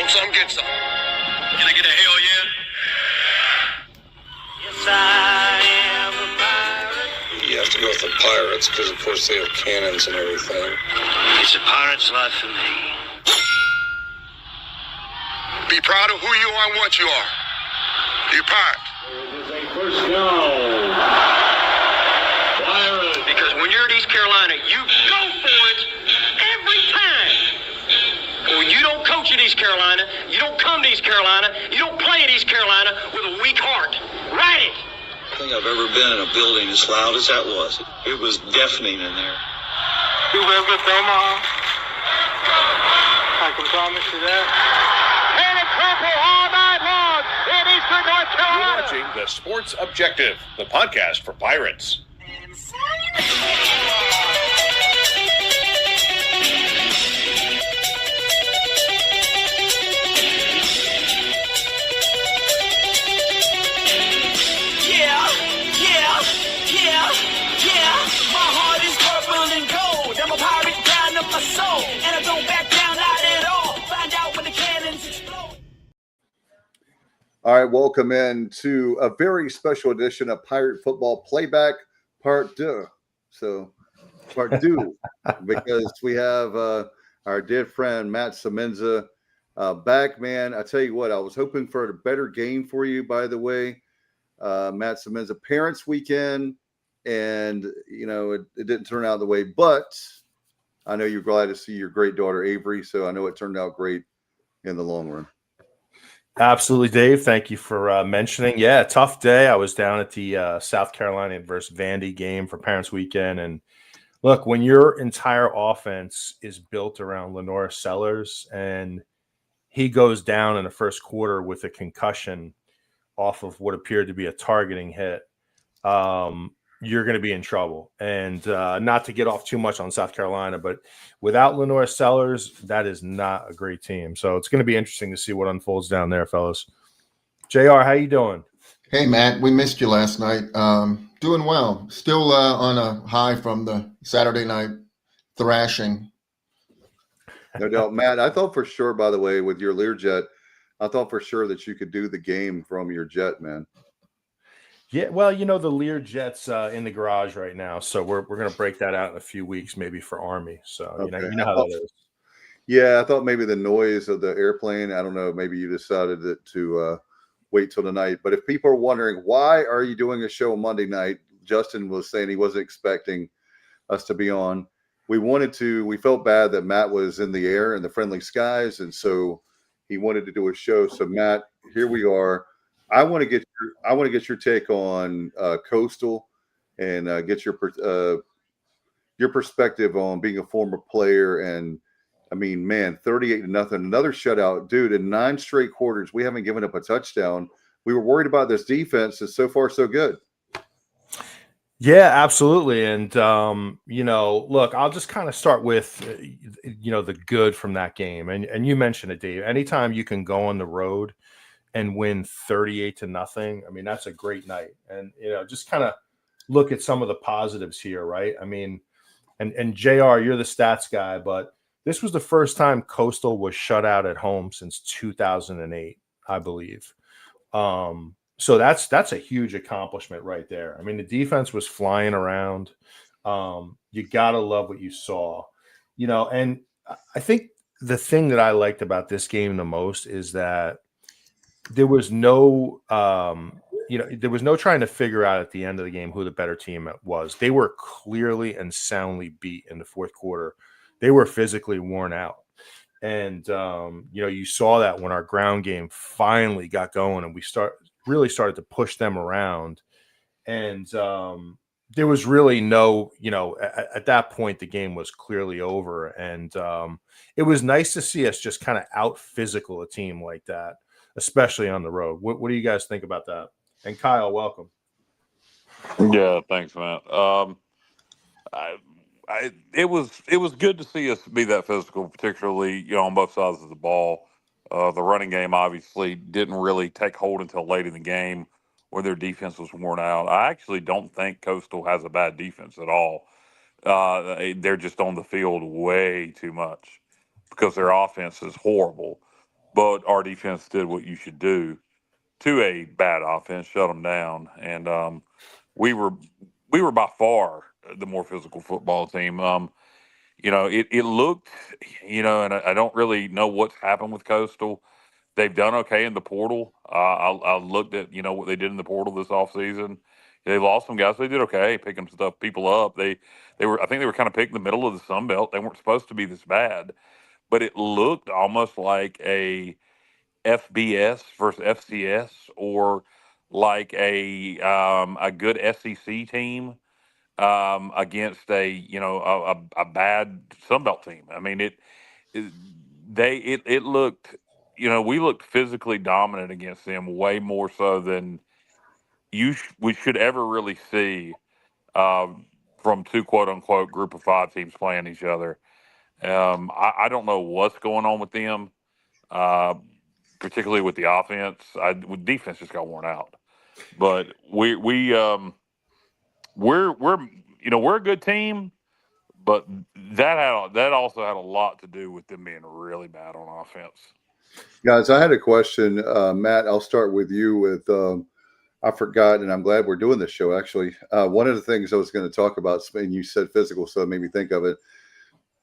Want some, get some. Can I get a hell yeah? Yes, I am a pirate. You have to go with the pirates because, of course, they have cannons and everything. It's a pirate's life for me. Be proud of who you are and what you are. You're pirate. It is a first down. Pirates. Because when you're at East Carolina, you go for it every time. When you don't coach at East Carolina, you don't come to East Carolina, you don't play at East Carolina with a weak heart. Write it. I think I've ever been in a building as loud as that was. It was deafening in there. You live with Omaha? I can promise you that. And it's purple all night long in Eastern North Carolina. You're watching The Sports Objective, the podcast for Pirates. My heart is purple and gold. I'm a pirate down of my soul, and I don't back down, not at all. Find out when the cannons explode. All right, welcome in to a very special edition of Pirate Football Playback Part Deux. So, Part Deux, because we have our dear friend Matt Semenza back, man. I tell you what, I was hoping for a better game for you, by the way. Matt Semenza Parents Weekend, and it didn't turn out the way, but I know you're glad to see your great daughter Avery, so I know it turned out great in the long run. Absolutely, Dave. Thank you for mentioning. Yeah, tough day. I was down at the South Carolina versus Vandy game for Parents Weekend, and look, when your entire offense is built around Lenore Sellers and he goes down in the first quarter with a concussion off of what appeared to be a targeting hit, you're going to be in trouble. And not to get off too much on South Carolina, but without Lenore Sellers, that is not a great team. So it's going to be interesting to see what unfolds down there, fellas. JR, how you doing? Hey, Matt, we missed you last night. Doing well. Still on a high from the Saturday night thrashing. No doubt, Matt. I thought for sure, by the way, with your Learjet, I thought for sure that you could do the game from your jet, man. Yeah, well, the Learjet's in the garage right now, so we're going to break that out in a few weeks, maybe for Army. So Okay. you know how that is. Yeah, I thought maybe the noise of the airplane. I don't know. Maybe you decided to wait till tonight. But if people are wondering why are you doing a show Monday night, Justin was saying he wasn't expecting us to be on. We felt bad that Matt was in the air in the friendly skies, and so he wanted to do a show. So Matt, here we are. I want to get your take on Coastal and get your perspective on being a former player. And I mean, man, 38-0, another shutout, dude. In 9 straight quarters, we haven't given up a touchdown. We were worried about this defense, and so far, so good. Yeah, absolutely. And, look, I'll just kind of start with, the good from that game. And you mentioned it, Dave. Anytime you can go on the road and win 38-0, I mean, that's a great night. And, just kind of look at some of the positives here, right? I mean, and JR, you're the stats guy, but this was the first time Coastal was shut out at home since 2008, I believe. So that's a huge accomplishment right there. I mean, the defense was flying around. You got to love what you saw, and I think the thing that I liked about this game the most is that there was no trying to figure out at the end of the game who the better team was. They were clearly and soundly beat in the fourth quarter. They were physically worn out. And, you saw that when our ground game finally got going and we really started to push them around. And there was really no, at that point, the game was clearly over. And it was nice to see us just kind of out physical a team like that, especially on the road. What do you guys think about that? And Kyle, welcome. Yeah, thanks, Matt. It was good to see us be that physical, particularly on both sides of the ball. The running game obviously didn't really take hold until late in the game, where their defense was worn out. I actually don't think Coastal has a bad defense at all. They're just on the field way too much because their offense is horrible. but our defense did what you should do to a bad offense, shut them down, and we were by far the more physical football team. It looked, and I don't really know what's happened with Coastal. They've done okay in the portal. I looked at what they did in the portal this offseason. They lost some guys. They did okay picking people up. I think they were kind of picked in the middle of the Sun Belt. They weren't supposed to be this bad, but it looked almost like a FBS versus FCS, or like a good SEC team against a bad Sun Belt team. I mean it it looked, we looked physically dominant against them, way more so than we should ever really see from two quote unquote group of five teams playing each other. I don't know what's going on with them, uh, particularly with the offense. With defense just got worn out, but we're a good team, but that also had a lot to do with them being really bad on offense. Guys, I had a question. Matt, I'll start with you with I forgot, and I'm glad we're doing this show, actually. One of the things I was going to talk about, and you said physical, so it made me think of it.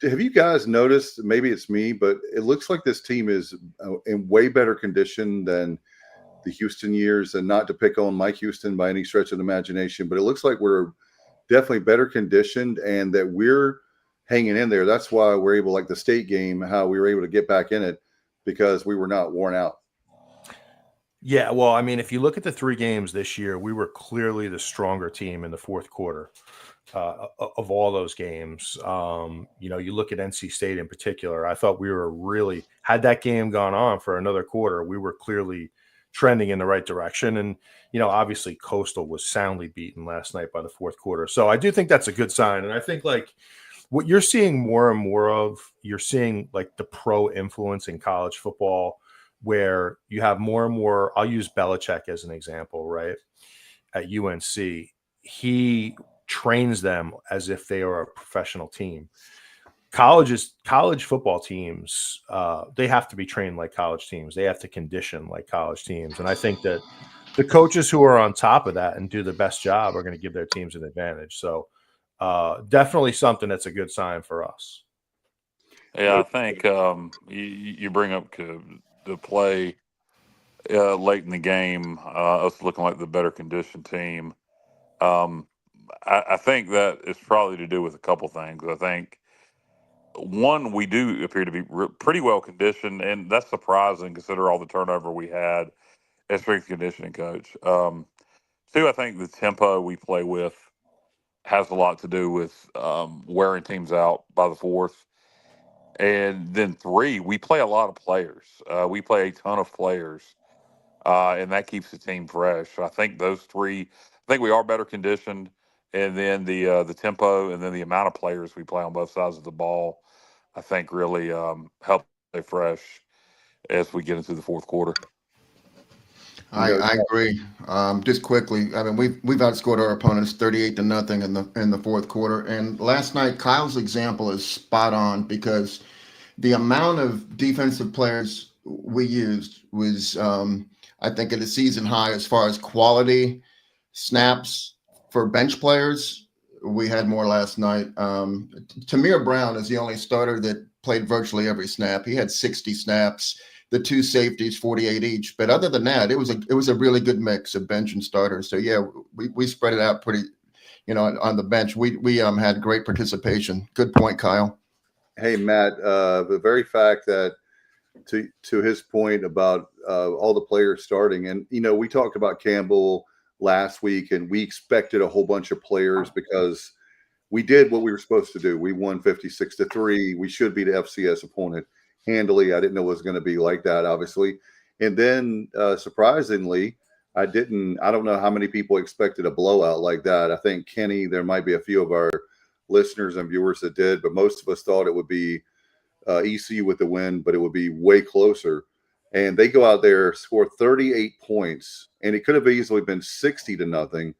Have you guys noticed, maybe it's me, but it looks like this team is in way better condition than the Houston years, and not to pick on Mike Houston by any stretch of the imagination, but it looks like we're definitely better conditioned and that we're hanging in there. That's why we're able, like the state game, how we were able to get back in it, because we were not worn out. Yeah, well, I mean, if you look at the 3 games this year, we were clearly the stronger team in the fourth quarter of all those games. You look at NC State in particular. I thought we were really, had that game gone on for another quarter, we were clearly trending in the right direction. And, obviously Coastal was soundly beaten last night by the fourth quarter. So I do think that's a good sign. And I think like what you're seeing more and more of, you're seeing like the pro influence in college football, where you have more and more. I'll use Belichick as an example, right? At UNC, he trains them as if they are a professional team. College football teams, they have to be trained like college teams. They have to condition like college teams. And I think that the coaches who are on top of that and do the best job are going to give their teams an advantage. So definitely something that's a good sign for us. Yeah, I think you bring up the play late in the game, us looking like the better conditioned team. I think that it's probably to do with a couple things. I think, one, we do appear to be pretty well conditioned, and that's surprising consider all the turnover we had as strength conditioning coach. Two, I think the tempo we play with has a lot to do with wearing teams out by the fourth. And then 3, we play a lot of players. We play a ton of players, and that keeps the team fresh. So I think those 3. I think we are better conditioned, and then the tempo, and then the amount of players we play on both sides of the ball, I think really help stay fresh as we get into the fourth quarter. I agree. Just quickly, I mean, we've outscored our opponents 38-0 in the fourth quarter. And last night, Kyle's example is spot on, because the amount of defensive players we used was, I think, at a season high as far as quality snaps for bench players. We had more last night. Tamir Brown is the only starter that played virtually every snap. He had 60 snaps. The 2 safeties, 48 each. But other than that, it was a really good mix of bench and starters. So yeah, we spread it out pretty, on the bench. We had great participation. Good point, Kyle. Hey, Matt, the very fact that to his point about all the players starting, and we talked about Campbell last week, and we expected a whole bunch of players because we did what we were supposed to do. We won 56-3. We should be the FCS opponent handily. I didn't know it was going to be like that, obviously. And then surprisingly, I don't know how many people expected a blowout like that. I think Kenny, there might be a few of our listeners and viewers that did, but most of us thought it would be ECU with the win, but it would be way closer. And they go out there, score 38 points, and it could have easily been 60-0,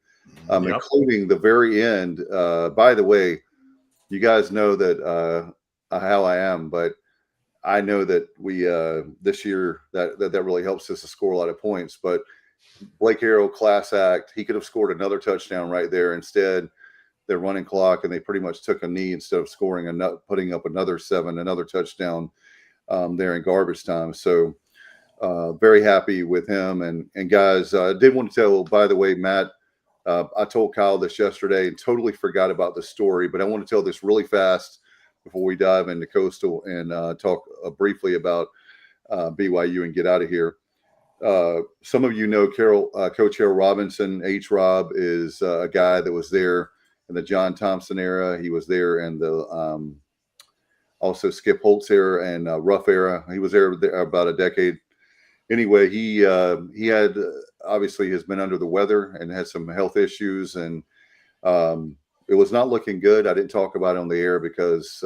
including the very end. By the way, you guys know that how I am, but I know that we this year that really helps us to score a lot of points. But Blake Harrell, class act. He could have scored another touchdown right there. Instead, they're running clock, and they pretty much took a knee instead of scoring putting up another touchdown there in garbage time. So very happy with him. And guys, I did want to tell, by the way, Matt, I told Kyle this yesterday and totally forgot about the story, but I want to tell this really fast before we dive into Coastal and talk briefly about BYU and get out of here. Some of you know Coach Harold Robinson. H-Rob is a guy that was there in the John Thompson era. He was there in the also Skip Holtz era and Ruff era. He was there about a decade. Anyway, he had obviously has been under the weather and had some health issues, and it was not looking good. I didn't talk about it on the air because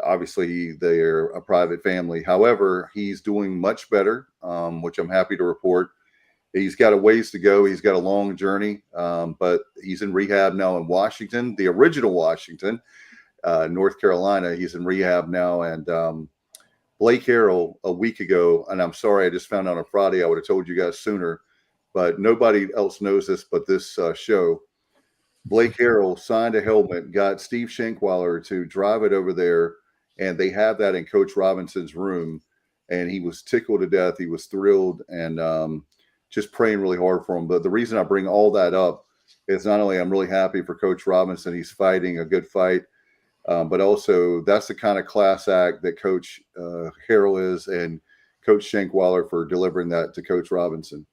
obviously they're a private family. However, he's doing much better, which I'm happy to report. He's got a ways to go. He's got a long journey, but he's in rehab now in Washington, the original Washington, North Carolina. He's in rehab now, and Blake Harrell a week ago, and I'm sorry I just found out on Friday. I would have told you guys sooner, but nobody else knows this but this show. Blake Harrell signed a helmet, got Steve Shankweiler to drive it over there, and they have that in Coach Robinson's room, and he was tickled to death. He was thrilled and just praying really hard for him. But the reason I bring all that up is not only I'm really happy for Coach Robinson, he's fighting a good fight, but also that's the kind of class act that Coach Harrell is, and Coach Shankweiler for delivering that to Coach Robinson.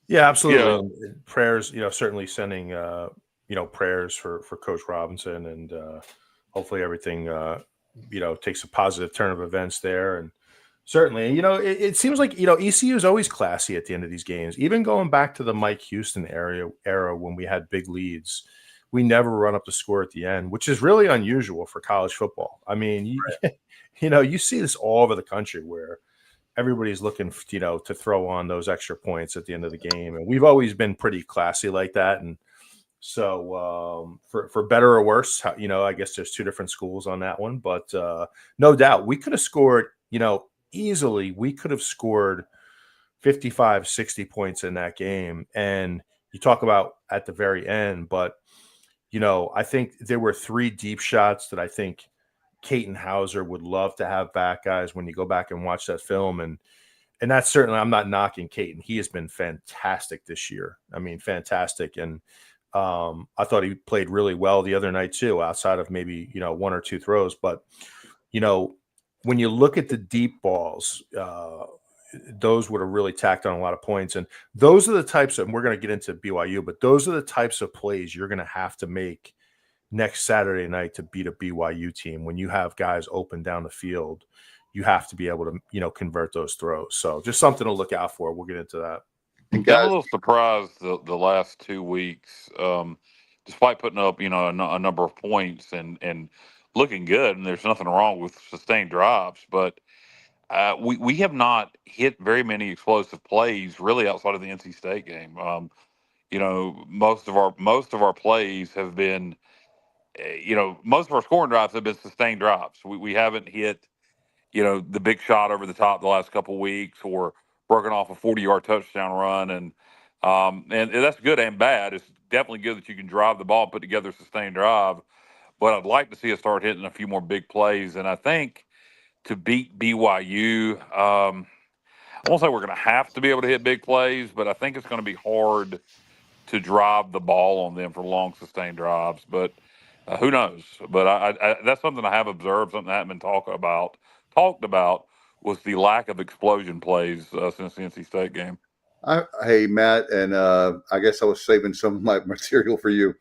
Yeah, absolutely. Yeah. Prayers, certainly sending, prayers for Coach Robinson, and hopefully everything, takes a positive turn of events there. And certainly, it seems like, ECU is always classy at the end of these games, even going back to the Mike Houston era when we had big leads. We never run up the score at the end, which is really unusual for college football. I mean, you see this all over the country where everybody's looking, to throw on those extra points at the end of the game. And we've always been pretty classy like that. And so for better or worse, I guess there's two different schools on that one. But no doubt we could have scored, easily. We could have scored 55, 60 points in that game. And you talk about at the very end, but I think there were 3 deep shots that I think Caton Hauser would love to have back, guys, when you go back and watch that film. And that's certainly, I'm not knocking Caton. He has been fantastic this year. I mean, fantastic. And I thought he played really well the other night too, outside of maybe, 1 or 2 throws. But, when you look at the deep balls, those would have really tacked on a lot of points. And those are the types of, and we're going to get into BYU, but those are the types of plays you're going to have to make next Saturday night to beat a BYU team. When you have guys open down the field, you have to be able to, convert those throws. So just something to look out for. We'll get into that. I'm a little surprised the last 2 weeks, despite putting up, a number of points and looking good, and there's nothing wrong with sustained drops, but we have not hit very many explosive plays really outside of the NC State game. Most of our plays have been, most of our scoring drives have been sustained drops. We haven't hit, the big shot over the top the last couple of weeks, or broken off a 40-yard touchdown run. And that's good and bad. It's definitely good that you can drive the ball and put together a sustained drive. But I'd like to see us start hitting a few more big plays. And I think to beat BYU, I won't say we're going to have to be able to hit big plays, but I think it's going to be hard to drive the ball on them for long, sustained drives. But who knows? But I that's something I have observed, something I haven't been talked about was the lack of explosion plays since the NC State game. Hey, Matt, and I guess I was saving some of my material for you.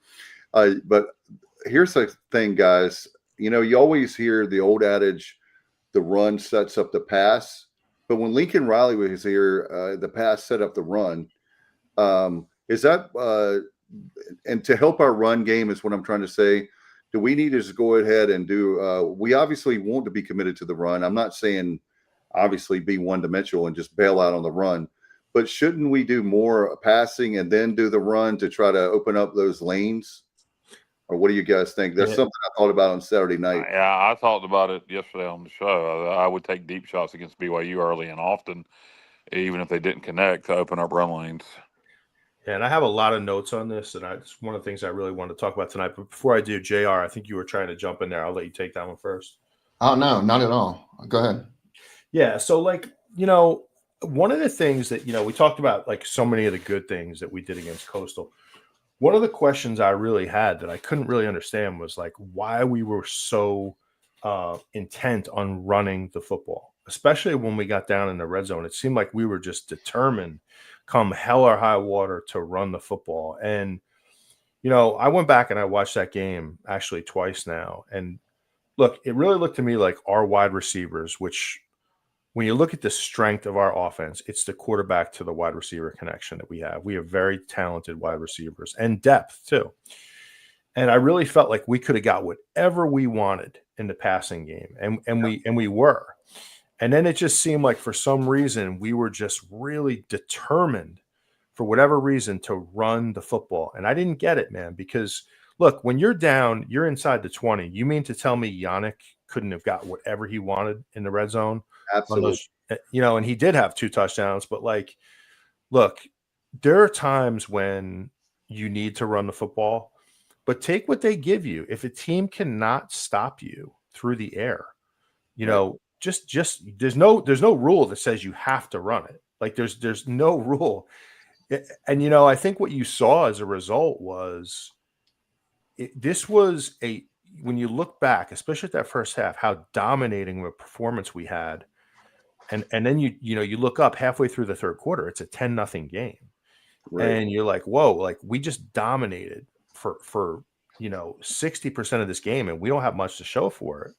But here's the thing, guys. You always hear the old adage, the run sets up the pass. But when Lincoln Riley was here, the pass set up the run. Is that and to help our run game is what I'm trying to say. Do we need to just go ahead and do we obviously want to be committed to the run. I'm not saying obviously be one-dimensional and just bail out on the run. But shouldn't we do more passing and then do the run to try to open up those lanes? Or what do you guys think? There's Yeah. something I thought about on Saturday night. Yeah, I talked about it yesterday on the show. I would take deep shots against BYU early and often, even if they didn't connect, to open up run lanes. Yeah, and I have a lot of notes on this, and it's one of the things I really wanted to talk about tonight. But before I do, JR, I think you were trying to jump in there. I'll let you take that one first. Oh, no, not at all. Go ahead. Yeah, so one of the things that we talked about, like so many of the good things that we did against Coastal. One of the questions I really had that I couldn't really understand was like why we were so intent on running the football, especially when we got down in the red zone. It seemed like we were just determined, come hell or high water, to run the football. And I went back and I watched that game actually twice now, and look, it really looked to me like our wide receivers, which when you look at the strength of our offense, it's the quarterback to the wide receiver connection that we have. We have very talented wide receivers and depth too. And I really felt like we could have got whatever we wanted in the passing game. And we were. And then it just seemed like for some reason we were just really determined for whatever reason to run the football. And I didn't get it, man, because look, when you're down, you're inside the 20. You mean to tell me Yannick couldn't have got whatever he wanted in the red zone? Absolutely. And he did have 2 touchdowns, but look, there are times when you need to run the football, but take what they give you. If a team cannot stop you through the air, just there's no rule that says you have to run it. Like there's no rule. And I think what you saw as a result was this was when you look back, especially at that first half, how dominating of a performance we had. And then you look up halfway through the third quarter, it's a 10-0 game. Right. And you're like, whoa, like we just dominated for 60% of this game, and we don't have much to show for it.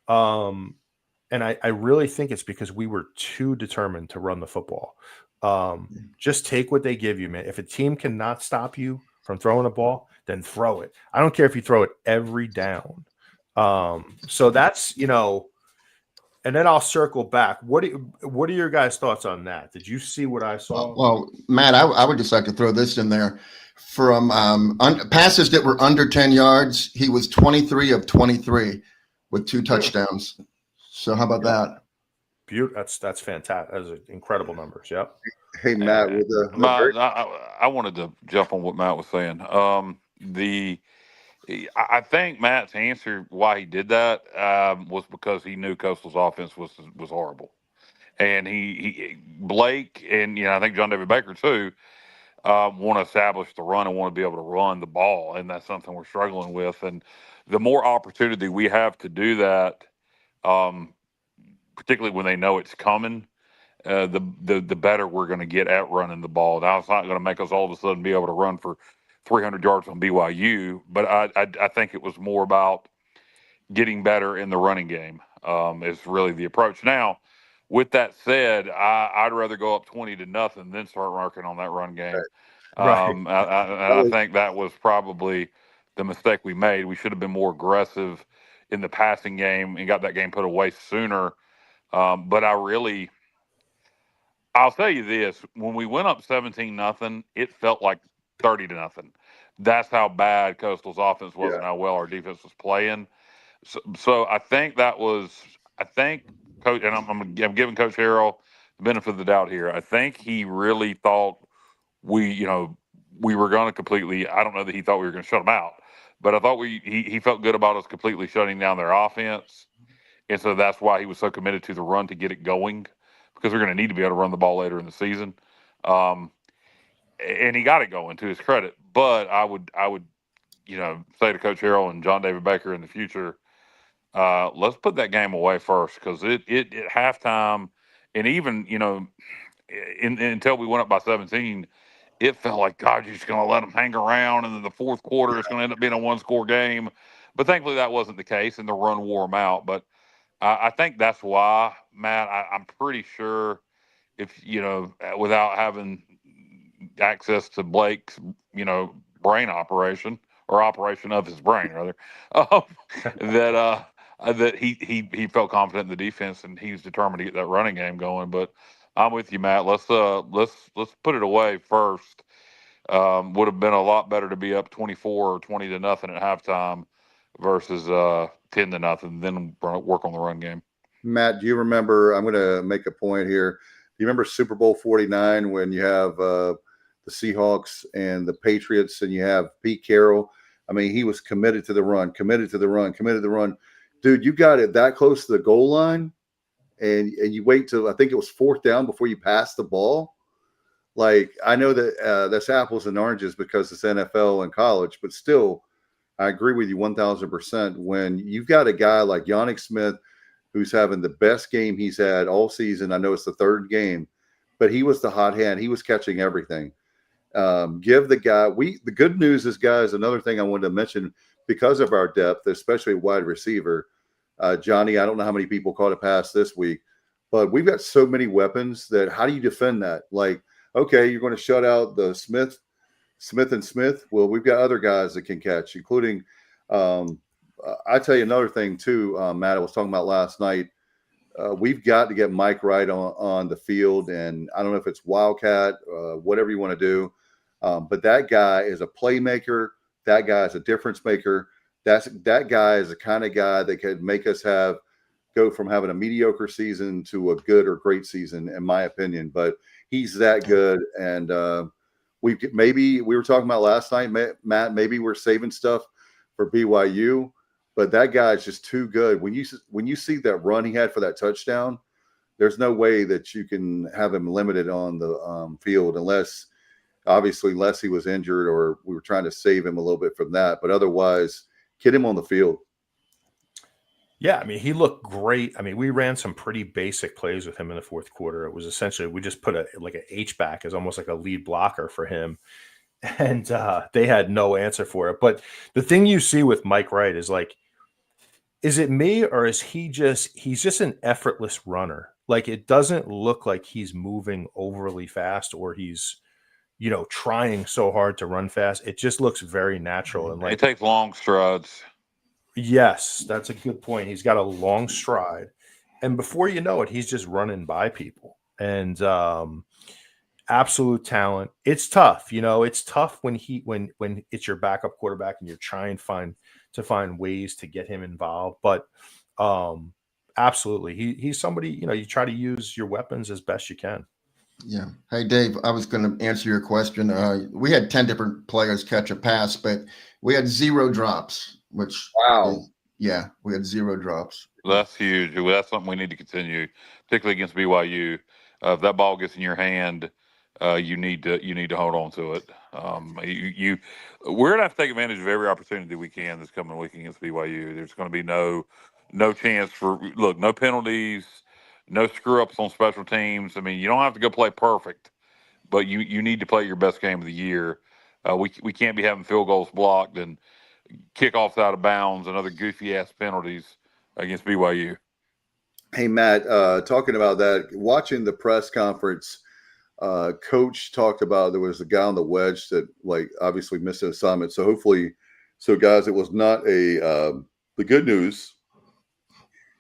And I really think it's because we were too determined to run the football. Just take what they give you, man. If a team cannot stop you from throwing a ball, then throw it. I don't care if you throw it every down. So that's, and then I'll circle back. What are your guys' thoughts on that? Did you see what I saw? Well, Matt, I would just like to throw this in there. From passes that were under 10 yards, he was 23 of 23 with 2 touchdowns. So how about that? That's fantastic. Those are incredible numbers. Yep. Hey, Matt, I wanted to jump on what Matt was saying. I think Matt's answer why he did that was because he knew Coastal's offense was horrible, and he Blake and I think John David Baker too want to establish the run and want to be able to run the ball, and that's something we're struggling with. And the more opportunity we have to do that, particularly when they know it's coming, the better we're going to get at running the ball. Now, it's not going to make us all of a sudden be able to run for 300 yards on BYU, but I think it was more about getting better in the running game is really the approach. Now, with that said, I'd rather go up 20-0 than start working on that run game. Right. I think that was probably the mistake we made. We should have been more aggressive in the passing game and got that game put away sooner. But I'll tell you this: when we went up 17-0, it felt like 30-0. That's how bad Coastal's offense was and how well our defense was playing. So I think Coach, and I'm giving Coach Harrell the benefit of the doubt here. I think he really thought we were going to completely. I don't know that he thought we were going to shut them out, but I thought he felt good about us completely shutting down their offense, and so that's why he was so committed to the run to get it going, because we're going to need to be able to run the ball later in the season. And he got it going, to his credit. But I would say to Coach Harrell and John David Baker in the future, let's put that game away first, because it at halftime, and even until we went up by 17, it felt like, God, you're just going to let them hang around, and then the fourth quarter it's going to end up being a 1-score game. But thankfully that wasn't the case, and the run wore them out. But I think that's why, Matt. I'm pretty sure if without having access to Blake's brain operation, or operation of his brain rather, that he felt confident in the defense, and he was determined to get that running game going. But I'm with you, Matt. Let's put it away first. Would have been a lot better to be up 24 or 20 to nothing at halftime versus 10 to nothing, then work on the run game. Matt, do you remember? I'm going to make a point here. Do you remember Super Bowl 49 when you have the Seahawks and the Patriots, and you have Pete Carroll? I mean, he was committed to the run, committed to the run, committed to the run. Dude, you got it that close to the goal line, and you wait till I think it was 4th down before you pass the ball. Like, I know that that's apples and oranges because it's NFL and college, but still, I agree with you 1,000%. When you've got a guy like Yannick Smith, who's having the best game he's had all season. I know it's the 3rd game, but he was the hot hand. He was catching everything. Give the guy the good news is, guys, another thing I wanted to mention because of our depth, especially wide receiver. Johnny, I don't know how many people caught a pass this week, but we've got so many weapons that how do you defend that? Like, okay, you're going to shut out the Smith and Smith. Well, we've got other guys that can catch, including I tell you another thing too, Matt, I was talking about last night. We've got to get Mike Wright on the field, and I don't know if it's Wildcat, whatever you want to do, but that guy is a playmaker. That guy is a difference maker. That guy is the kind of guy that could make us go from having a mediocre season to a good or great season, in my opinion. But he's that good, and we were talking about last night, Matt. Maybe we're saving stuff for BYU. But that guy is just too good. When you see that run he had for that touchdown, there's no way that you can have him limited on the field unless he was injured or we were trying to save him a little bit from that. But otherwise, get him on the field. Yeah, I mean, he looked great. I mean, we ran some pretty basic plays with him in the 4th quarter. It was essentially we just put an H-back as almost like a lead blocker for him. And they had no answer for it. But the thing you see with Mike Wright is like, is it me or is he's just an effortless runner? Like, it doesn't look like he's moving overly fast or he's, trying so hard to run fast. It just looks very natural. And like, it takes long strides. Yes, that's a good point. He's got a long stride. And before you know it, he's just running by people. And absolute talent. It's tough. It's tough when it's your backup quarterback and you're trying to find ways to get him involved. But absolutely, he's somebody, you try to use your weapons as best you can. Yeah. Hey, Dave, I was going to answer your question. We had 10 different players catch a pass, but we had 0 drops, which wow. We had 0 drops. That's huge. That's something we need to continue, particularly against BYU. If that ball gets in your hand, you need to hold on to it. We're gonna have to take advantage of every opportunity we can this coming week against BYU. There's going to be no chance for no penalties, no screw ups on special teams. I mean, you don't have to go play perfect, but you need to play your best game of the year. We can't be having field goals blocked and kickoffs out of bounds and other goofy ass penalties against BYU. Hey, Matt, talking about that, watching the press conference. Coach talked about there was a guy on the wedge that obviously missed an assignment. So guys, it was not the good news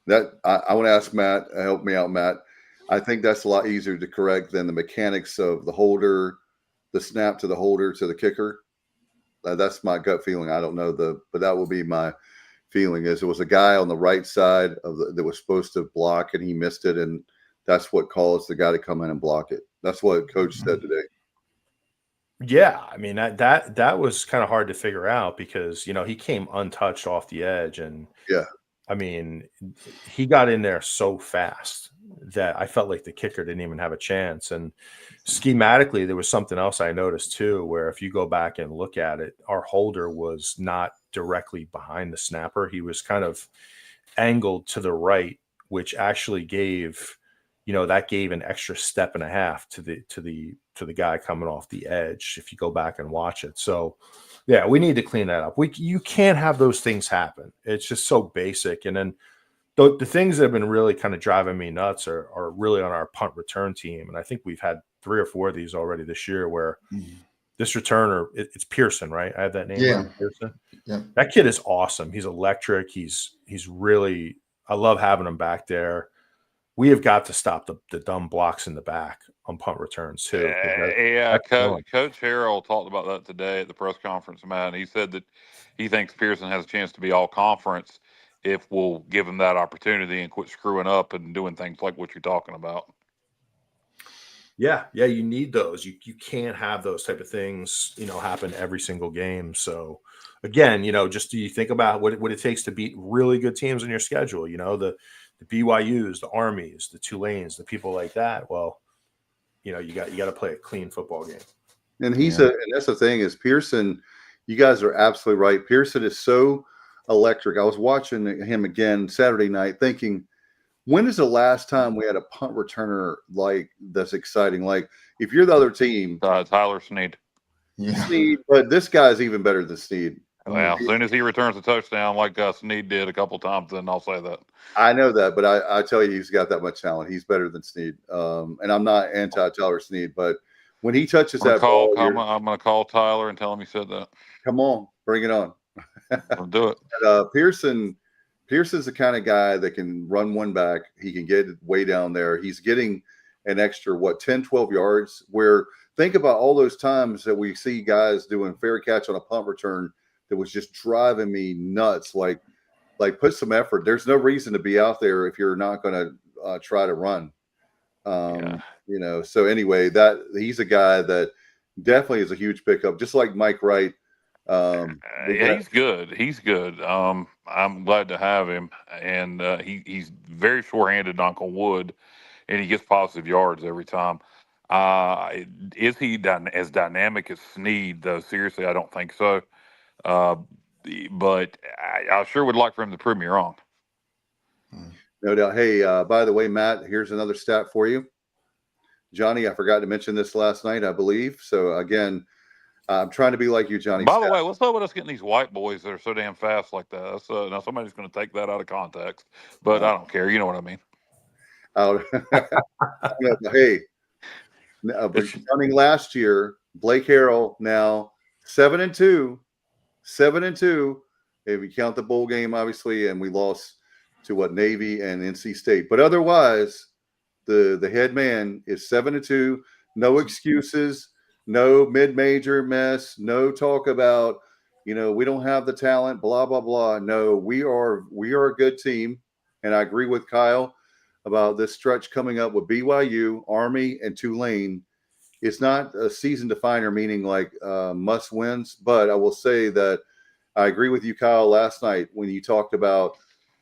that I want to ask Matt, help me out, Matt. I think that's a lot easier to correct than the mechanics of the holder, the snap to the holder to the kicker. That's my gut feeling. I don't know but that will be my feeling is it was a guy on the right side that was supposed to block and he missed it. And that's what caused the guy to come in and block it. That's what Coach said today. Yeah, I mean that was kind of hard to figure out because he came untouched off the edge, and I mean he got in there so fast that I felt like the kicker didn't even have a chance. And schematically, there was something else I noticed too, where if you go back and look at it, our holder was not directly behind the snapper; he was kind of angled to the right, which actually gave an extra step and a half to the guy coming off the edge if you go back and watch it. So yeah, we need to clean that up. You can't have those things happen. It's just so basic. And then the things that have been really kind of driving me nuts are really on our punt return team. And I think we've had 3 or 4 of these already this year where this returner, it's Pearson, right? I have that name. Yeah. Right? Pearson. Yeah. That kid is awesome. He's electric. He's really, I love having him back there. we have got to stop the dumb blocks in the back on punt returns too. Yeah, Coach Harrell talked about that today at the press conference, Matt. He said that he thinks Pearson has a chance to be all conference if we'll give him that opportunity and quit screwing up and doing things like what you're talking about. Yeah, you need those. You can't have those type of things, happen every single game. So again, just do you think about what it takes to beat really good teams in your schedule? The BYUs, the Armies, the Tulanes, the people like that. Well, you got to play a clean football game. And and that's the thing is Pearson. You guys are absolutely right. Pearson is so electric. I was watching him again Saturday night, thinking, when is the last time we had a punt returner like that's exciting? Like if you're the other team, Tyler Snead. Yeah. Snead, but this guy's even better than Snead. Well, as soon as he returns a touchdown like Snead did a couple times, then I'll say that. I know that, but I tell you, he's got that much talent. He's better than Snead. And I'm not anti-Tyler Snead, but when he touches that ball, I'm going to call Tyler and tell him he said that. Come on, bring it on. I'll do it. Pearson's the kind of guy that can run one back. He can get way down there. He's getting an extra, 10, 12 yards, where think about all those times that we see guys doing fair catch on a punt return that was just driving me nuts. Like put some effort. There's no reason to be out there if you're not going to try to run. So anyway, that he's a guy that definitely is a huge pickup, just like Mike Wright. He's good. He's good. I'm glad to have him, and he's very sure-handed, knock on wood, and he gets positive yards every time. Is he as dynamic as Snead, though? Seriously, I don't think so. But I sure would like for him to prove me wrong. No doubt. Hey, by the way, Matt, here's another stat for you. Johnny, I forgot to mention this last night, I believe. So, again, I'm trying to be like you, Johnny. By the way, what's up with us getting these white boys that are so damn fast like that? Now, somebody's going to take that out of context, but I don't care. You know what I mean. Hey, coming last year, Blake Harrell now 7-2. 7-2. If you count the bowl game, obviously, and we lost to Navy and NC State. But otherwise, the head man is 7-2. No excuses. No mid-major mess. No talk about, we don't have the talent, blah, blah, blah. No, we are a good team. And I agree with Kyle about this stretch coming up with BYU, Army, and Tulane. It's not a season definer, meaning like must wins. But I will say that I agree with you, Kyle, last night when you talked about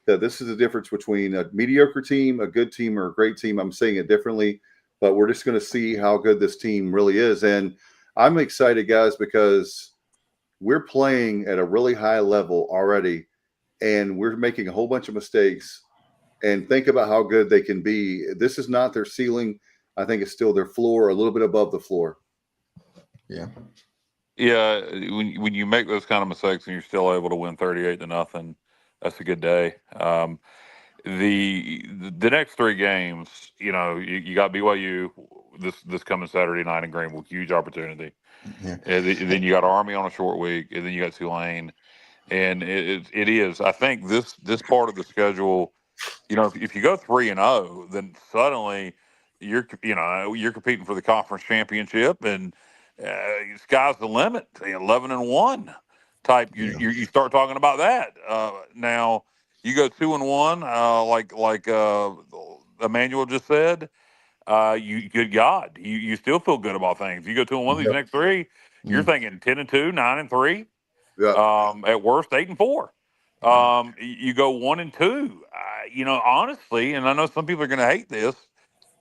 that this is the difference between a mediocre team, a good team, or a great team. I'm saying it differently. But we're just going to see how good this team really is. And I'm excited, guys, because we're playing at a really high level already, and we're making a whole bunch of mistakes. And think about how good they can be. This is not their ceiling. I think it's still their floor, a little bit above the floor. Yeah. Yeah, when you make those kind of mistakes and you're still able to win 38-0, that's a good day. The next three games, you got BYU this coming Saturday night in Greenville, huge opportunity. Yeah. And then you got Army on a short week, and then you got Tulane, and it is. I think this part of the schedule, if you go 3-0, then suddenly you're competing for the conference championship, and sky's the limit. 11-1 type. You start talking about that now. You go 2-1, like Emmanuel just said. Good God, you still feel good about things. You go 2-1 these next three, you're thinking 10-2, 9-3. Yeah. At worst 8-4. You go 1-2. Honestly, and I know some people are going to hate this,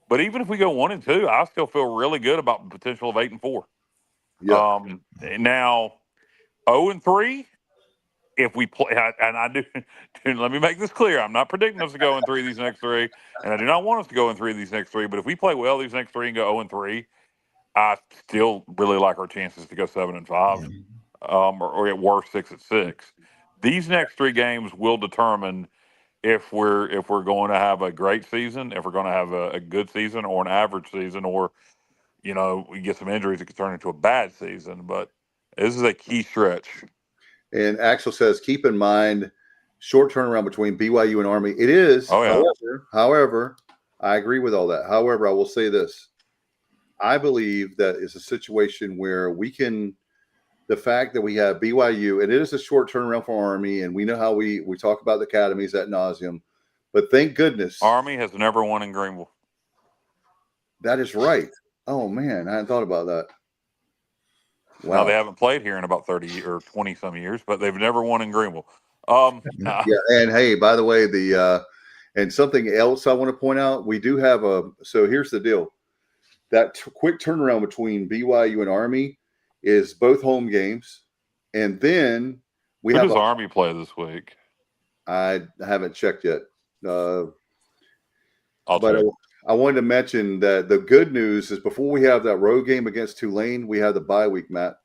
but even if we go 1-2, I still feel really good about the potential of 8-4. Yeah. Now 0-3. If we play, and I do, let me make this clear. I'm not predicting us to go in 3 of these next 3, and I do not want us to go in 3 of these next 3. But if we play well these next 3 and go 0-3, I still really like our chances to go 7-5, or at worst 6-6. These next 3 games will determine if we're going to have a great season, if we're going to have a good season, or an average season, or we get some injuries that could turn into a bad season. But this is a key stretch. And Axel says, keep in mind, short turnaround between BYU and Army. It is, Oh, yeah. however, I agree with all that. However, I will say this. I believe that it's a situation where we can – the fact that we have BYU, and it is a short turnaround for Army, and we know how we talk about the academies ad nauseum, but thank goodness. Army has never won in Greenville. That is right. Oh, man, I hadn't thought about that. Now, Wow. they haven't played here in about 30 or 20-some years, but they've never won in Greenville. Yeah, and hey, by the way, and something else I want to point out, we do have so here's the deal. That quick turnaround between BYU and Army is both home games, and then we Who have does Army play this week? I haven't checked yet, I'll but check. I wanted to mention that the good news is before we have that road game against Tulane, we have the bye week, Matt.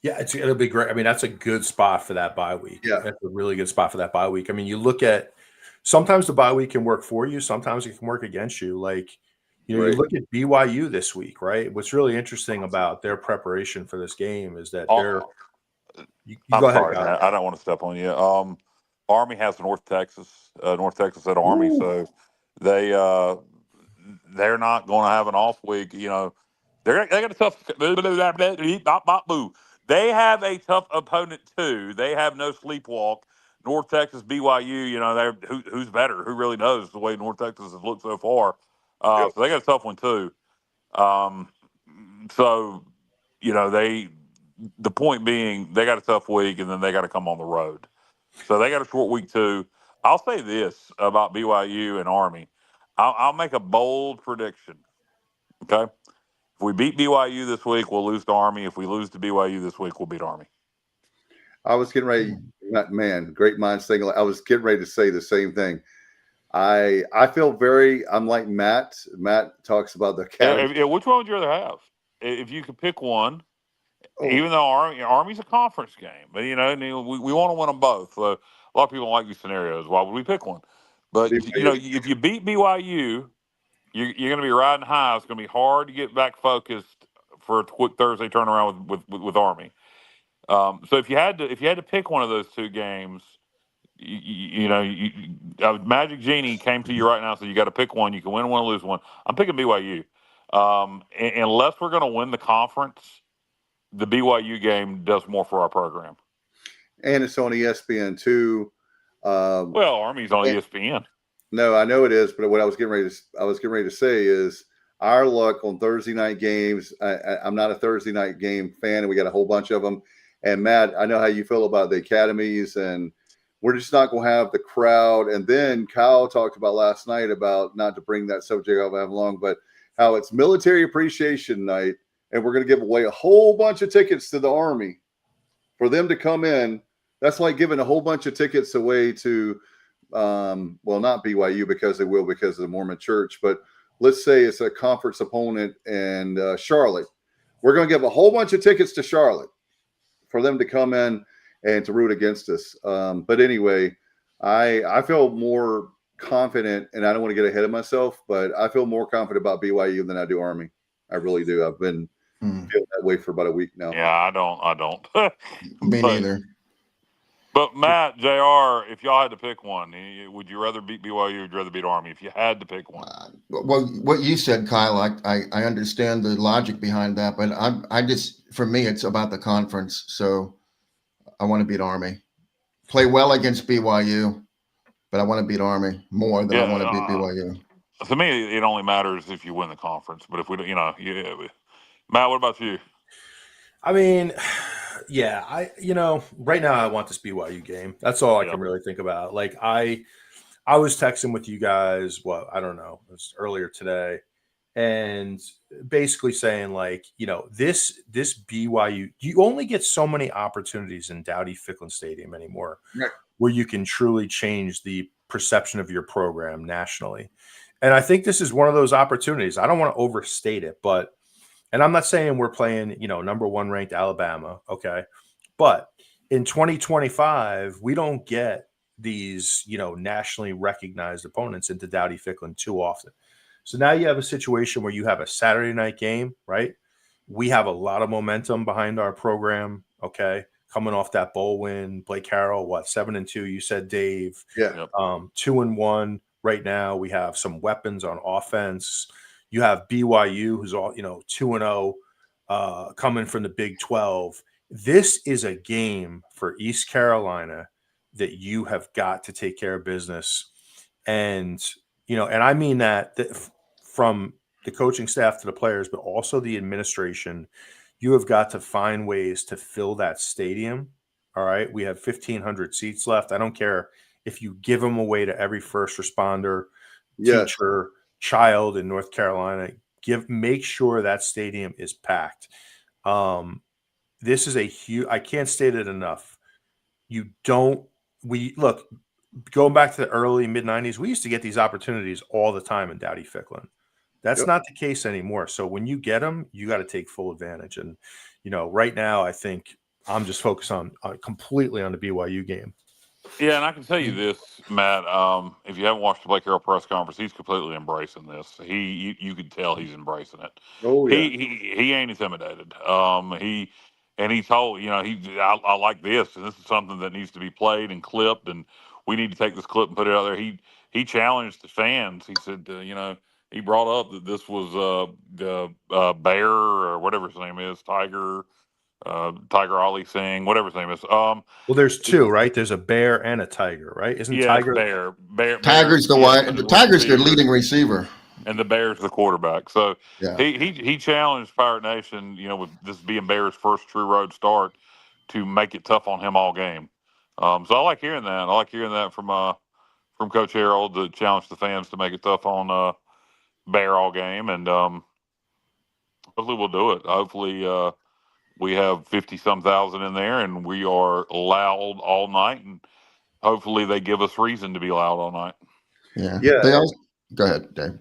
Yeah, it'll be great. I mean, that's a good spot for that bye week. Yeah. That's a really good spot for that bye week. I mean, you look at sometimes the bye week can work for you, sometimes it can work against you. Like, you Right. look at BYU this week, right? What's really interesting about their preparation for this game is that they're I'm go ahead, sorry, Kyle. man. I don't want to step on you. Army has North Texas at Army, so they're not going to have an off week. They got a tough. They have a tough opponent too. They have no sleepwalk. North Texas, BYU. Who's better? Who really knows the way North Texas has looked so far? So they got a tough one too. The point being, they got a tough week, and then they got to come on the road. So they got a short week too. I'll say this about BYU and Army. I'll make a bold prediction. Okay, if we beat BYU this week, we'll lose to Army. If we lose to BYU this week, we'll beat Army. I was getting ready, man, great minds think alike. I was getting ready to say the same thing. I feel I'm like Matt. Matt talks about the academy. Which one would you rather have? If you could pick one, Oh. even though Army's a conference game, but we want to win them both. A lot of people don't like these scenarios. Why would we pick one? But if you beat BYU, you're going to be riding high. It's going to be hard to get back focused for a quick Thursday turnaround with Army. So if you had to pick one of those two games, Magic Genie came to you right now, so you got to pick one. You can win one, lose one. I'm picking BYU. Unless we're going to win the conference, the BYU game does more for our program. And it's on ESPN too. Well, Army's on ESPN. No, I know it is, but what I was getting ready to say is our luck on Thursday night games. I'm not a Thursday night game fan, and we got a whole bunch of them. And Matt, I know how you feel about the academies, and we're just not going to have the crowd. And then Kyle talked about last night about, not to bring that subject up long, but how it's Military Appreciation Night, and we're going to give away a whole bunch of tickets to the Army for them to come in. That's like giving a whole bunch of tickets away to, not BYU because they will because of the Mormon Church, but let's say it's a conference opponent and Charlotte. We're going to give a whole bunch of tickets to Charlotte for them to come in and to root against us. But anyway, I feel more confident, and I don't want to get ahead of myself, but I feel more confident about BYU than I do Army. I really do. I've been feeling that way for about a week now. Yeah, I don't. Me neither. But Matt, JR, if y'all had to pick one, would you rather beat BYU or would you rather beat Army if you had to pick one? Well, what you said, Kyle, I understand the logic behind that, but I just, for me, it's about the conference. So I want to beat Army. Play well against BYU, but I want to beat Army more than I want to beat BYU. To me, it only matters if you win the conference. But if we don't, Matt, what about you? I mean, yeah, right now I want this BYU game. That's all I can really think about. Like I was texting with you guys, I don't know, it was earlier today, and basically saying this BYU, you only get so many opportunities in Dowdy-Ficklin Stadium anymore, right, where you can truly change the perception of your program nationally. And I think this is one of those opportunities. I don't want to overstate it, and I'm not saying we're playing, number one ranked Alabama, okay? But in 2025, we don't get these, nationally recognized opponents into Dowdy-Ficklin too often. So now you have a situation where you have a Saturday night game, right? We have a lot of momentum behind our program, okay? Coming off that bowl win, Blake Harrell, 7-2? You said, Dave. Yeah. 2-1. right now. We have some weapons on offense. You have BYU, who's all 2-0, coming from the Big 12. This is a game for East Carolina that you have got to take care of business, and and I mean that from the coaching staff to the players, but also the administration. You have got to find ways to fill that stadium. All right. We have 1,500 seats left. I don't care if you give them away to every first responder, Yes. teacher, child in North Carolina. Make sure that stadium is packed. This is a huge, I can't state it enough. Look, going back to the early mid 90s, we used to get these opportunities all the time in Dowdy Ficklin. That's not the case anymore. So when you get them, you got to take full advantage. And, right now, I think I'm just focused on completely on the BYU game. Yeah, and I can tell you this, Matt. If you haven't watched the Blake Harrell press conference, he's completely embracing this. You could tell he's embracing it. Oh, yeah. He ain't intimidated. He told I like this, and this is something that needs to be played and clipped, and we need to take this clip and put it out there. He challenged the fans. He said, he brought up that this was the Bear or whatever his name is, Tiger Ollie Singh, whatever his name is. Well, there's two, right? There's a bear and a tiger, right? Isn't Tiger? Bear. Tiger's the one. The Tiger's the leading receiver, and the Bear's the quarterback. So yeah. he challenged Pirate Nation, with this being Bear's first true road start, to make it tough on him all game. So I like hearing that. I like hearing that from Coach Harold to challenge the fans to make it tough on Bear all game, and hopefully we'll do it. Hopefully we have 50-some thousand in there, and we are loud all night, and hopefully they give us reason to be loud all night. Yeah. Yeah. Go ahead, Dave.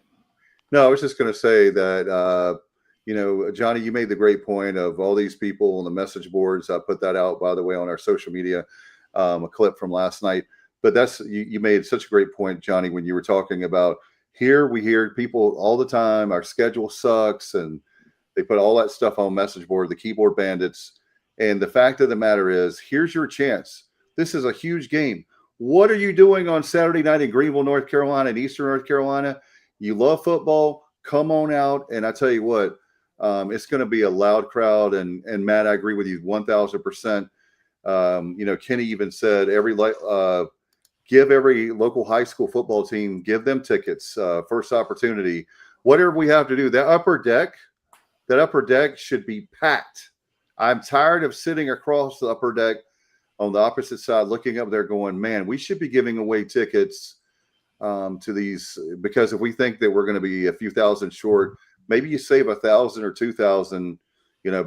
No, I was just going to say that, Johnny, you made the great point of all these people on the message boards. I put that out, by the way, on our social media, a clip from last night. But you made such a great point, Johnny, when you were talking about we hear people all the time, our schedule sucks, and they put all that stuff on message board, the keyboard bandits. And the fact of the matter is, here's your chance. This is a huge game. What are you doing on Saturday night in Greenville, North Carolina, and Eastern North Carolina? You love football. Come on out. And I tell you what, it's going to be a loud crowd. And Matt, I agree with you 1,000%. Kenny even said give every local high school football team, give them tickets, first opportunity. Whatever we have to do, that upper deck should be packed. I'm tired of sitting across the upper deck on the opposite side, looking up there going, man, we should be giving away tickets to these, because if we think that we're going to be a few thousand short, maybe you save 1,000 or 2,000,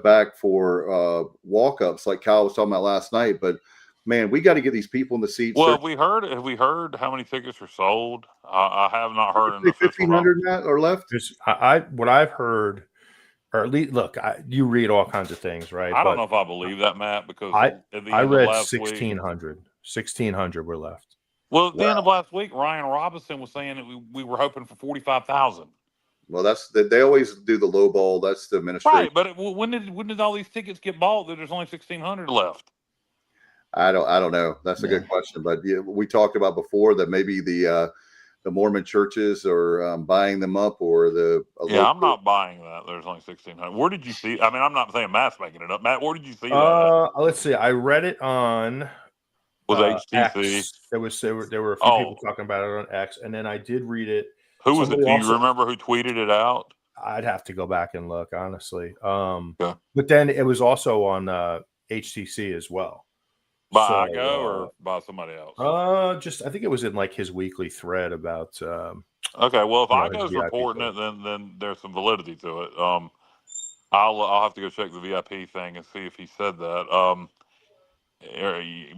back for walk-ups like Kyle was talking about last night. But man, we got to get these people in the seats. Well, have we heard how many tickets are sold? I have not heard an official 1,500 or left. What I've heard, or at least look, you read all kinds of things, right? I don't know if I believe that, Matt, because at the I end read of last 1,600. 1,600 were left. Well, at the end of last week, Ryan Robinson was saying that we were hoping for 45,000. Well, they always do the low ball. That's the administration. Right, but when did all these tickets get bought that there's only 1,600 left? I don't know. That's a good question. But we talked about before that maybe the Mormon churches are buying them up, or I'm not buying that. There's only 1,600. Where did you see? I mean, I'm not saying Matt's making it up. Matt, where did you see that? Let's see. I read it on HTC. X. There were a few people talking about it on X, and then I did read it. Who was it? Do you remember who tweeted it out? I'd have to go back and look, honestly. Okay. But then it was also on HTC as well. By Igo or by somebody else? I think it was in like his weekly thread about. Okay, well, if Igo's reporting it, then there's some validity to it. I'll have to go check the VIP thing and see if he said that.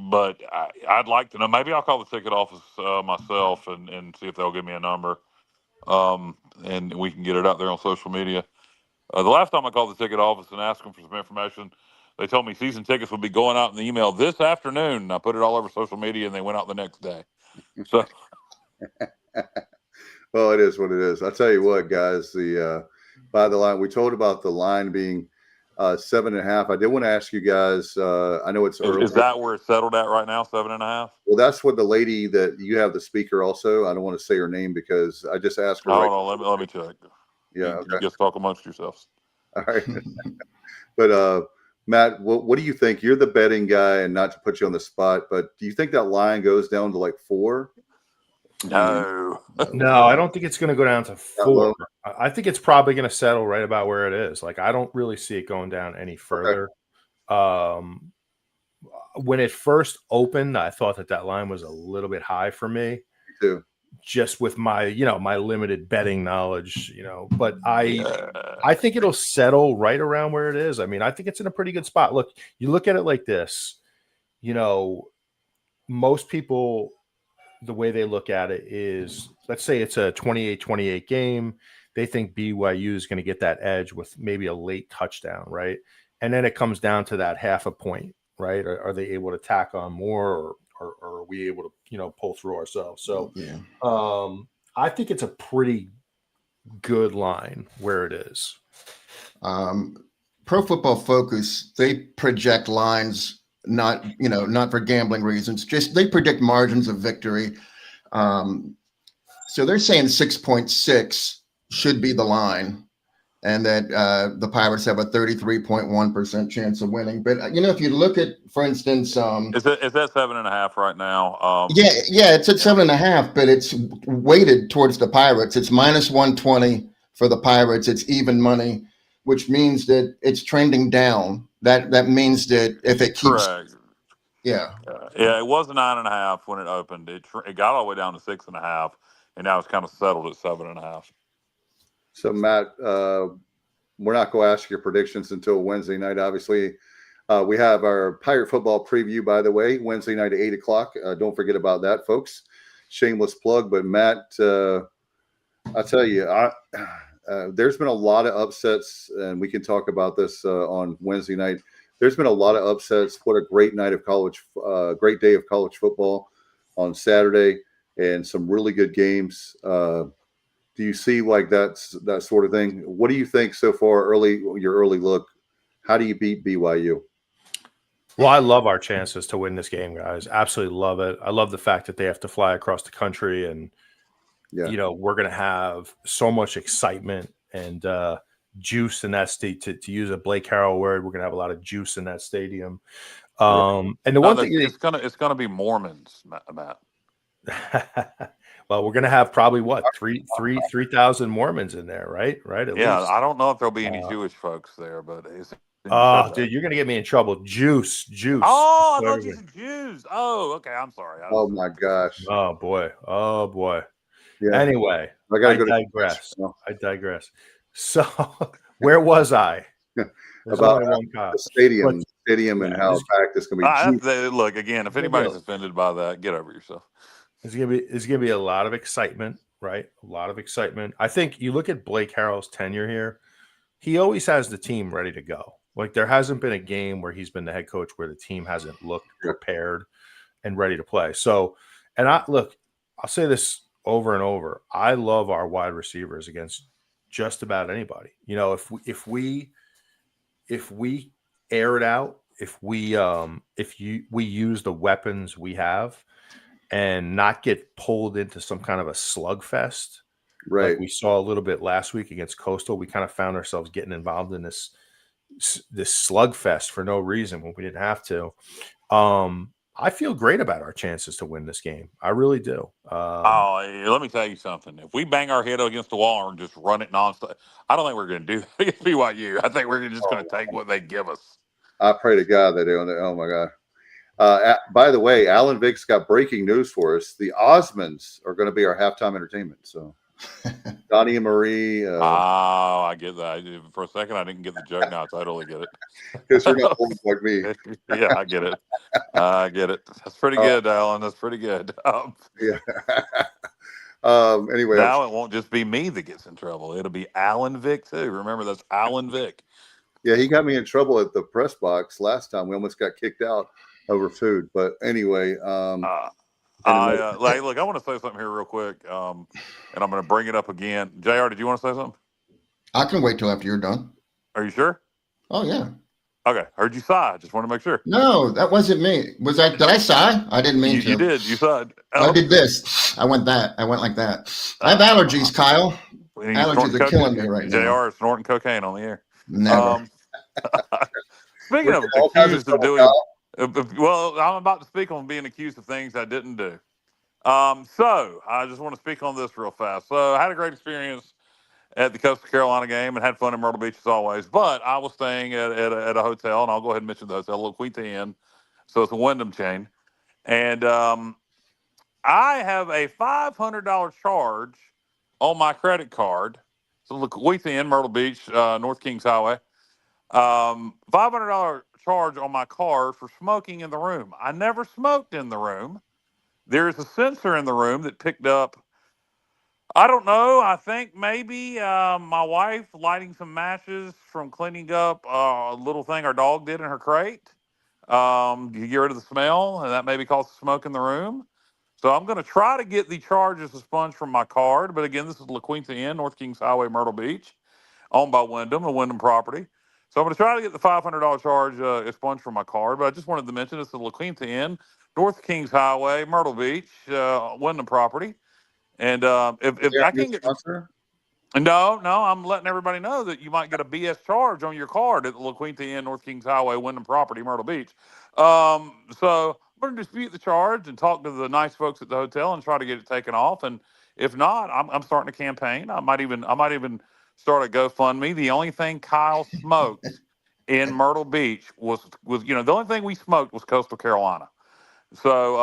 But I'd like to know. Maybe I'll call the ticket office myself and see if they'll give me a number, and we can get it out there on social media. The last time I called the ticket office and asked them for some information, they told me season tickets would be going out in the email this afternoon. I put it all over social media, and they went out the next day. So, well, it is what it is. I'll tell you what, guys. By the line, we told about the line being 7.5. I did want to ask you guys. I know it's early. Is that where it's settled at right now? 7.5. Well, that's what the lady that you have the speaker also. I don't want to say her name because I just asked her. Hold on, let me check. Yeah. You just talk amongst yourselves. All right. But Matt, what do you think? You're the betting guy, and not to put you on the spot, but do you think that line goes down to like 4? No. No, I don't think it's going to go down to That 4. low? I think it's probably going to settle right about where it is. Like, I don't really see it going down any further. When it first opened, I thought that line was a little bit high for me. Me too. Just with my, my limited betting knowledge, but I think it'll settle right around where it is. I mean, I think it's in a pretty good spot. Look, you look at it like this, most people, the way they look at it is, let's say it's a 28-28 game. They think BYU is going to get that edge with maybe a late touchdown, right? And then it comes down to that half a point, right? Are they able to tack on more, or are we able to, pull through ourselves? So I think it's a pretty good line where it is. Pro Football Focus, they project lines not for gambling reasons, just they predict margins of victory. So they're saying 6.6 should be the line, and that the Pirates have a 33.1% chance of winning. But if you look at, for instance, is that 7.5 right now? Yeah, it's at 7.5, but it's weighted towards the Pirates. It's -120 for the Pirates. It's even money, which means that it's trending down. That means that if it keeps, correct. Yeah, it was 9.5 when it opened. It got all the way down to 6.5, and now it's kind of settled at 7.5. So Matt, we're not going to ask your predictions until Wednesday night. Obviously, we have our Pirate football preview, by the way, Wednesday night at 8:00. Don't forget about that, folks. Shameless plug. But Matt, I'll tell you, there's been a lot of upsets, and we can talk about this on Wednesday night. There's been a lot of upsets. What a great night of great day of college football on Saturday, and some really good games. Do you see like that sort of thing? What do you think so far? Your early look. How do you beat BYU? Well, I love our chances to win this game, guys. Absolutely love it. I love the fact that they have to fly across the country, and we're going to have so much excitement and juice in that state. To use a Blake Harrell word, we're going to have a lot of juice in that stadium. And the one thing it's gonna be Mormons, Matt. Well, we're going to have probably 3,000 Mormons in there, right? Right. At least. I don't know if there'll be any Jewish folks there, but dude, you're going to get me in trouble. Juice. Oh, I thought you said Jews. Oh, okay. I'm sorry. Oh my gosh. Oh boy. Yeah. Anyway, I digress. So where was I? About the stadium and how packed it's going to be. Look, again, if anybody's offended by that, get over yourself. It's gonna be a lot of excitement, right? A lot of excitement. I think you look at Blake Harrell's tenure here; he always has the team ready to go. Like, there hasn't been a game where he's been the head coach where the team hasn't looked prepared and ready to play. So, and I'll say this over and over: I love our wide receivers against just about anybody. If we air it out, if we use the weapons we have, and not get pulled into some kind of a slugfest, right? Like we saw a little bit last week against Coastal. We kind of found ourselves getting involved in this slugfest for no reason when we didn't have to. I feel great about our chances to win this game. I really do. Let me tell you something. If we bang our head against the wall and just run it nonstop, I don't think we're going to do that against BYU. I think we're just going to take what they give us. I pray to God they do. Oh my God. By the way, Alan Vick's got breaking news for us. The Osmonds are going to be our halftime entertainment. So Donnie and Marie. I get that. For a second, I didn't get the joke. Now I totally get it. Because you're not old like me. Yeah, I get it. I get it. That's pretty good, Alan. That's pretty good. Yeah. Anyway. Now it won't just be me that gets in trouble. It'll be Alan Vick, too. Remember, that's Alan Vick. Yeah, he got me in trouble at the press box last time. We almost got kicked out over food. But anyway. Look, I want to say something here real quick, and I'm going to bring it up again. JR, did you want to say something? I can wait till after you're done. Are you sure? Oh yeah. Okay, heard you sigh. Just want to make sure. No, that wasn't me. Did I sigh? I didn't mean to. You did. You sighed. I did this. I went like that. I have Uh, allergies, Kyle. And you Allergies snorting are killing me right now. JR is snorting cocaine on the air. Never. Speaking We're of getting all kinds of accused of trouble, doing, Kyle. well, I'm about to speak on being accused of things I didn't do. So I just want to speak on this real fast. So I had a great experience at the Coastal Carolina game and had fun in Myrtle Beach as always. But I was staying at a hotel, and I'll go ahead and mention the hotel, La Quinta Inn. So it's a Wyndham chain. And I have a $500 charge on my credit card. So La Quinta Inn, Myrtle Beach, North Kings Highway. $500 charge on my card for smoking in the room. I never smoked in the room. There is a sensor in the room that picked up, I don't know, I think maybe my wife lighting some matches from cleaning up a little thing our dog did in her crate. You get rid of the smell, and that maybe caused smoke in the room. So I'm going to try to get the charges expunged from my card. But again, this is La Quinta Inn, North Kings Highway, Myrtle Beach, owned by Wyndham, a Wyndham property. So I'm going to try to get the $500 charge expunged from my card. But I just wanted to mention this is La Quinta Inn, North Kings Highway, Myrtle Beach, Wyndham property. And if Yeah, I new can get sponsor. no, I'm letting everybody know that you might get a BS charge on your card at the La Quinta Inn, North Kings Highway, Wyndham property, Myrtle Beach. So I'm going to dispute the charge and talk to the nice folks at the hotel and try to get it taken off. And if not, I'm starting a campaign. I might even start a GoFundMe. The only thing Kyle smoked in Myrtle Beach was the only thing we smoked was Coastal Carolina. So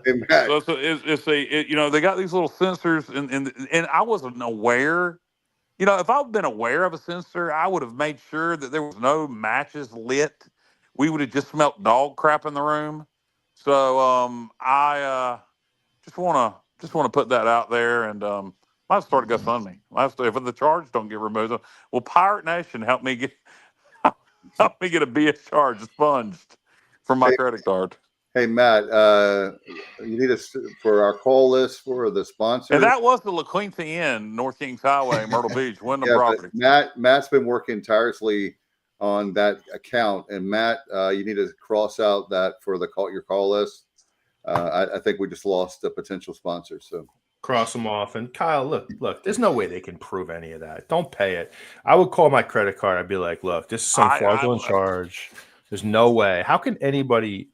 Hey, Matt, so they got these little sensors and I wasn't aware. If I'd been aware of a sensor, I would have made sure that there was no matches lit. We would have just smelt dog crap in the room. So I just want to put that out there and might have started GoFundMe. If the charge don't get removed, will Pirate Nation help me get a BS charge expunged from my hey, credit card? hey, Matt, you need us for our call list for the sponsors. And that was the La Quinta Inn, North Kings Highway, Myrtle Beach, Wyndham Yeah, but property. Matt's been working tirelessly on that account, and Matt, you need to cross out that for your call list. I think we just lost a potential sponsor. So Cross them off. And Kyle, look, there's no way they can prove any of that. Don't pay it. I would call my credit card. I'd be like, look, this is some fraudulent charge. There's no way. How can anybody?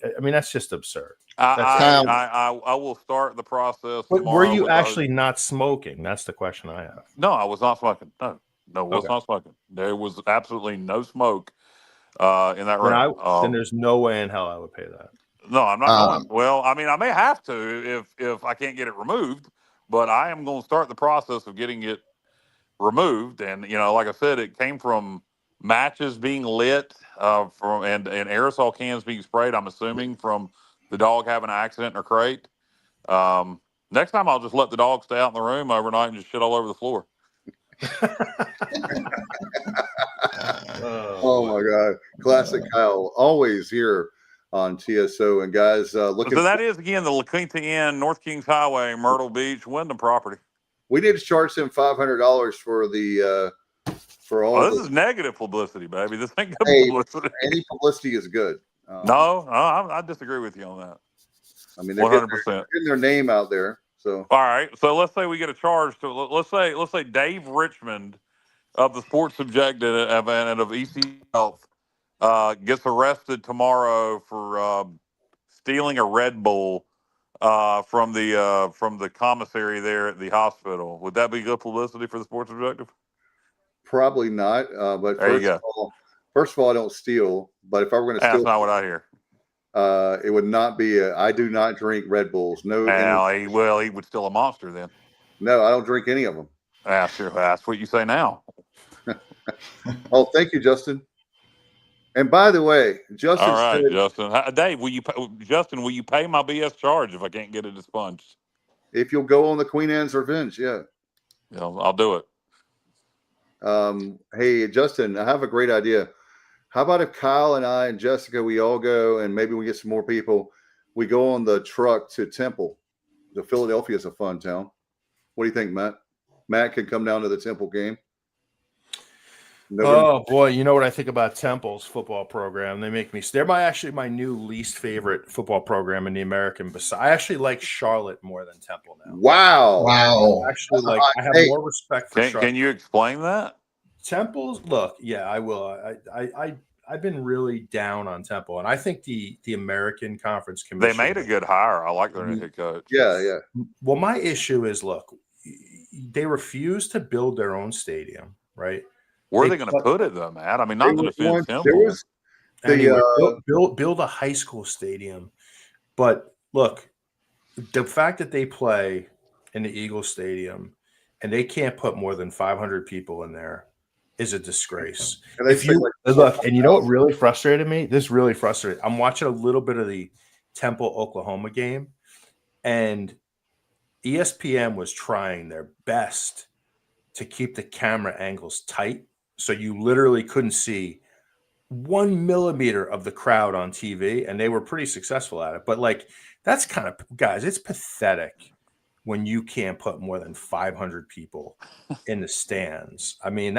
I mean, that's just absurd. I will start the process. But were tomorrow you with actually not smoking? That's the question I have. No, I was not smoking. No, was Okay. not smoking. There was absolutely no smoke in that room. Then there's no way in hell I would pay that. No, I'm not going. Well, I mean, I may have to if I can't get it removed, but I am going to start the process of getting it removed. And like I said, it came from matches being lit, from and aerosol cans being sprayed. I'm assuming from the dog having an accident in her crate. Next time, I'll just let the dog stay out in the room overnight and just shit all over the floor. oh my God, classic Kyle, always here on TSO. And guys, looking. So that is again the La Quinta Inn, North Kings Highway, Myrtle Beach, Wyndham property. We need to charge them $500 for the for all. This is negative publicity, baby. This ain't good publicity. Any publicity is good. No, I disagree with you on that. I mean, they're 100%. getting their name out there. So all right. So let's say we get a charge to let's say Dave Richmond of the Sports Subjective and of EC Health gets arrested tomorrow for stealing a Red Bull from the commissary there at the hospital. Would that be good publicity for the Sports Objective? Probably not. But first of all, I don't steal. But if I were going to steal, that's not what I hear. It would not be. I do not drink Red Bulls. No. He would steal a Monster then. No, I don't drink any of them. Sure. That's what you say now. Oh, thank you, Justin. And by the way, Justin. All right, Justin. Dave, will you pay my BS charge if I can't get it expunged? If you'll go on the Queen Anne's Revenge, yeah. I'll do it. Hey, Justin, I have a great idea. How about if Kyle and I and Jessica, we all go, and maybe we get some more people. We go on the truck to Temple. The Philadelphia is a fun town. What do you think, Matt? Matt can come down to the Temple game. November. Oh boy, you know what I think about Temple's football program? They make me. They're actually my new least favorite football program in the American. I actually like Charlotte more than Temple now. Wow. Wow. Actually, like I have Hey, more respect for Charlotte. Can you explain that? Temple's look, yeah, I will. I've been really down on Temple, and I think the American Conference They Commission. made a good hire. I like their new head coach. Yeah. Well, my issue is, look, they refuse to build their own stadium, right? Where are They they going to put it, though, Matt? I mean, They not to were defend one- Temple. there was the Anyway, build a high school stadium. But look, the fact that they play in the Eagle Stadium and they can't put more than 500 people in there is a disgrace. and they If say, you like, look, and you know what really frustrated me? This really frustrated. I'm watching a little bit of the Temple Oklahoma game, and ESPN was trying their best to keep the camera angles tight, so you literally couldn't see 1 millimeter of the crowd on TV, and they were pretty successful at it. But like, that's kind of, guys, it's pathetic when you can't put more than 500 people in the stands. I mean,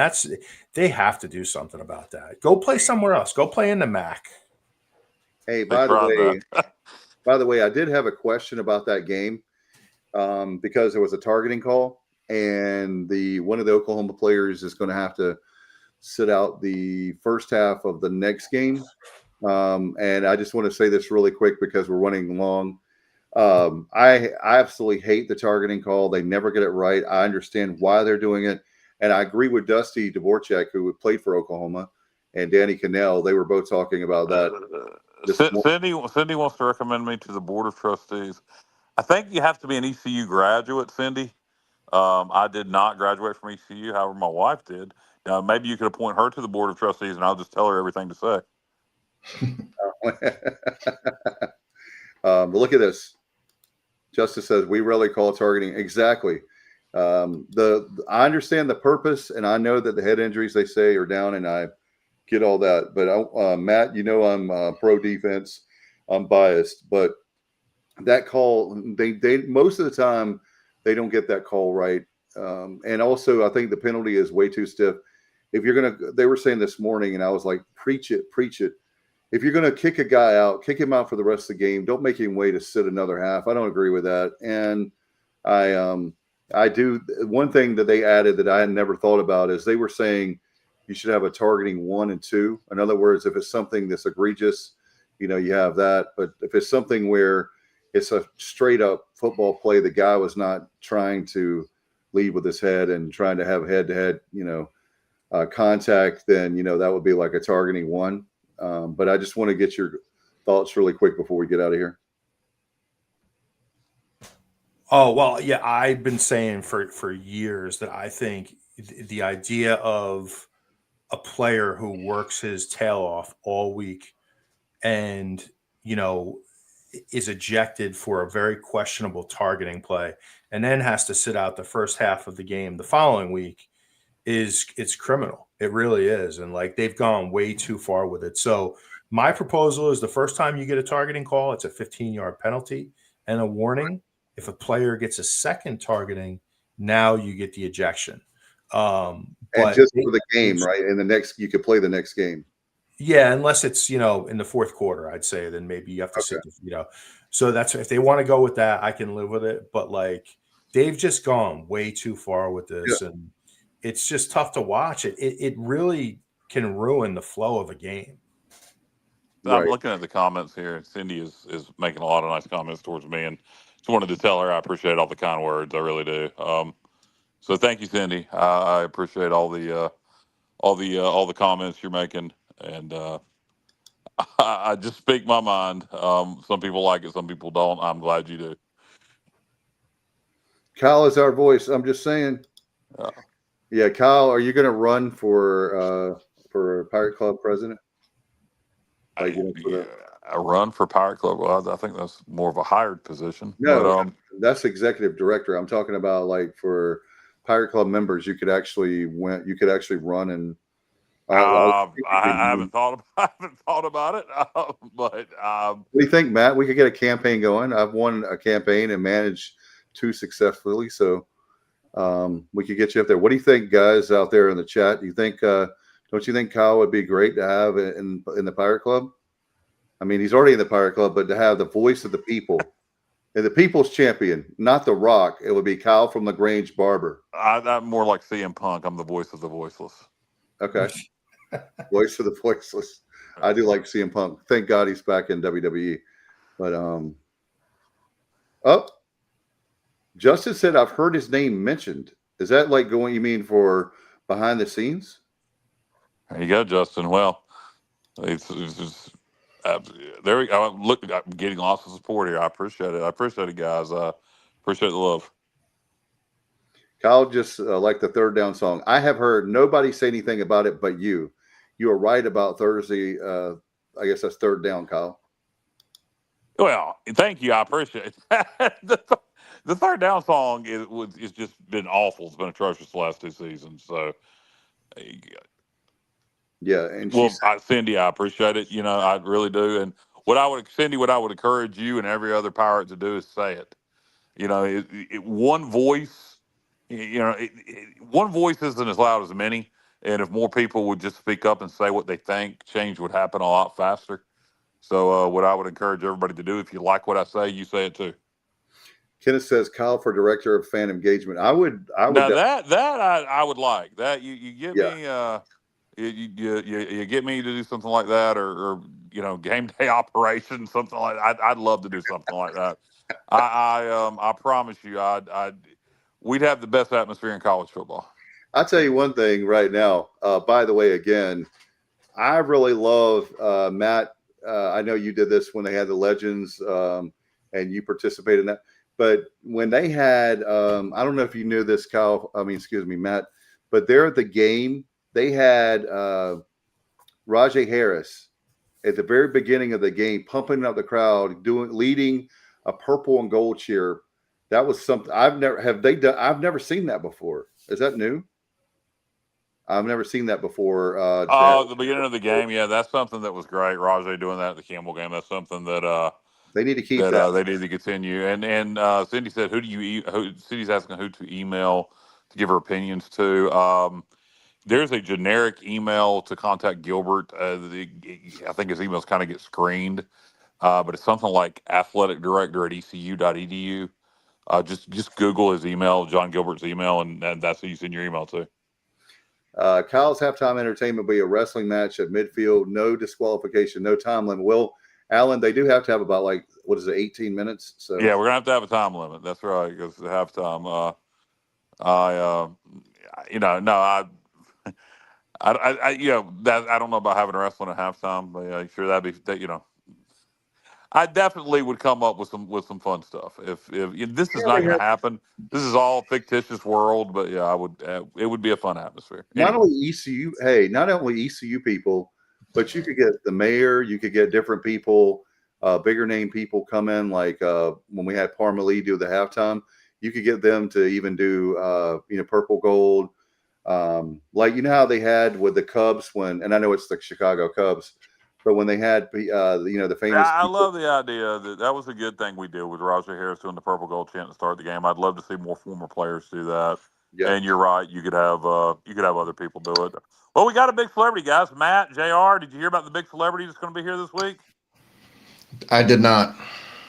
they have to do something about that. Go play somewhere else. Go play in the MAC. Hey, They by tried the way, I did have a question about that game because there was a targeting call, and one of the Oklahoma players is going to have to sit out the first half of the next game. And I just want to say this really quick because we're running long. I absolutely hate the targeting call. They never get it right. I understand why they're doing it. And I agree with Dusty Dvorak, who played for Oklahoma, and Danny Cannell. They were both talking about that. Cindy wants to recommend me to the Board of Trustees. I think you have to be an ECU graduate, Cindy. I did not graduate from ECU. However, my wife did. Maybe you could appoint her to the Board of Trustees, and I'll just tell her everything to say. But look at this. Justice says we rarely call targeting. Exactly. I understand the purpose, and I know that the head injuries they say are down, and I get all that. But Matt, you know I'm pro defense. I'm biased, but that call, they most of the time they don't get that call right. And also, I think the penalty is way too stiff. If you're gonna, they were saying this morning, and I was like, preach it. If you're gonna kick a guy out, kick him out for the rest of the game. Don't make him wait to sit another half. I don't agree with that. And I do. One thing that they added that I had never thought about is they were saying you should have a targeting 1 and 2. In other words, if it's something that's egregious, you have that. But if it's something where it's a straight up football play, the guy was not trying to lead with his head and trying to have head to head, contact, then, that would be like a targeting 1. But I just want to get your thoughts really quick before we get out of here. Oh, well, yeah, I've been saying for years that I think the idea of a player who works his tail off all week and, is ejected for a very questionable targeting play and then has to sit out the first half of the game the following week it's criminal. It really is. And like, they've gone way too far with it. So my proposal is the first time you get a targeting call, it's a 15-yard penalty and a warning. If a player gets a second targeting, now you get the ejection. And just for the game, right? And you could play the next game. Yeah, unless it's, in the fourth quarter, I'd say, then maybe you have to sit, So that's, if they want to go with that, I can live with it. But like, they've just gone way too far with this. Yeah. And it's just tough to watch. It really can ruin the flow of a game. I'm looking at the comments here. Cindy is making a lot of nice comments towards me, and just wanted to tell her I appreciate all the kind words. I really do. So thank you, Cindy. I appreciate all the comments you're making, and I just speak my mind. Some people like it, some people don't. I'm glad you do. Kyle is our voice. I'm just saying. Yeah, Kyle, are you going to run for Pirate Club president? A run for Pirate Club? Well, I think that's more of a hired position. No, but, that's executive director. I'm talking about like for Pirate Club members, you could actually run and. I haven't thought about it, but what do you think, Matt? We could get a campaign going. I've won a campaign and managed 2 successfully, so we could get you up there. What do you think, guys out there in the chat? Do you think Don't you think Kyle would be great to have in the Pirate Club? I mean, he's already in the Pirate Club, but to have the voice of the people and the people's champion, not The Rock, it would be Kyle from LaGrange Barber. I'm more like CM Punk. I'm the voice of the voiceless. Okay. Voice of the voiceless. I do like CM Punk. Thank God he's back in WWE. But Justin said I've heard his name mentioned. Is that like going, you mean for behind the scenes? There you go, Justin. Well, it's just, there we go. Look, I'm getting lots of support here. I appreciate it. I appreciate it, guys. Appreciate the love. Kyle just like the third down song. I have heard nobody say anything about it but you. You are right about Thursday. I guess that's third down, Kyle. Well, thank you. I appreciate it. The third down song is just been awful. It's been atrocious the last 2 seasons. So, yeah, and Cindy, I appreciate it. You know, I really do. And what I would encourage you and every other pirate to do is say it. You know, one voice. You know, one voice isn't as loud as many. And if more people would just speak up and say what they think, change would happen a lot faster. So, what I would encourage everybody to do, if you like what I say, you say it too. Kenneth says Kyle for director of fan engagement. I would. Now I would like that. You get me. You get me to do something like that, or you know, game day operation, something like that. I'd love to do something like that. I promise you, we'd have the best atmosphere in college football. I'll tell you one thing right now. By the way, again, I really love Matt. I know you did this when they had the Legends, and you participated in that. But when they had, I don't know if you knew this, Kyle. Excuse me, Matt. But there at the game, they had Rajay Harris at the very beginning of the game, pumping up the crowd, leading a purple and gold cheer. That was something I've never seen that before. Is that new? I've never seen that before. At the beginning of the game, yeah, that's something that was great. Rajay doing that at the Campbell game. That's something that they need to keep that. They need to continue. And Cindy said, Cindy's asking who to email to give her opinions to. There's a generic email to contact Gilbert. I think his emails kind of get screened, but it's something like athleticdirector@ecu.edu. Just Google his email, John Gilbert's email, and that's who you send your email to. Kyle's halftime entertainment will be a wrestling match at midfield, no disqualification, no time limit. Well, Alan, they do have to have about 18 minutes. So yeah, we're gonna have a time limit. That's right, because the halftime. I don't know about having wrestling at halftime, but yeah, sure that'd be that. I definitely would come up with some fun stuff. If this is not going to happen, this is all fictitious world. But yeah, I would. It would be a fun atmosphere. Not only ECU, not only ECU people, but you could get the mayor. You could get different people, bigger name people come in. Like when we had Parmalee do the halftime, you could get them to even do purple gold. Like how they had with the Cubs and I know it's the Chicago Cubs. But when they had, the famous. I love the idea that was a good thing we did with Rajay Harris doing the purple gold chant to start the game. I'd love to see more former players do that. Yeah. And you're right, you could have other people do it. Well, we got a big celebrity, guys. Matt, JR, did you hear about the big celebrity that's going to be here this week? I did not.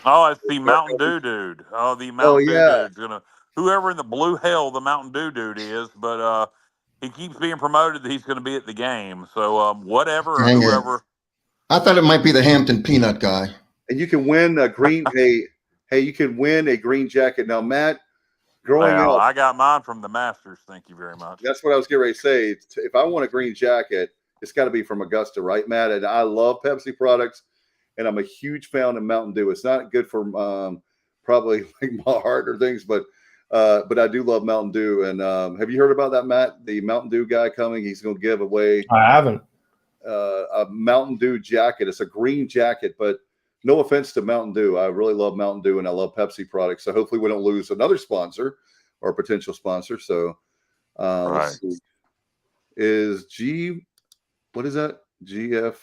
Oh, it's the Mountain Dew dude. Oh, the Mountain Dew dude's whoever in the blue hell the Mountain Dew dude is, but he keeps being promoted that he's going to be at the game. So whatever or whoever. I thought it might be the Hampton Peanut guy. And you can win a green. You can win a green jacket. Now, Matt, growing up, I got mine from the Masters. Thank you very much. That's what I was getting ready to say. If I want a green jacket, it's got to be from Augusta, right, Matt? And I love Pepsi products, and I'm a huge fan of Mountain Dew. It's not good for probably like my heart or things, but I do love Mountain Dew. And have you heard about that, Matt? The Mountain Dew guy coming. He's going to give away. I haven't. A Mountain Dew jacket. It's a green jacket, but no offense to Mountain Dew. I really love Mountain Dew and I love Pepsi products. So hopefully we don't lose another sponsor or potential sponsor. So let's see. What is that? GFed?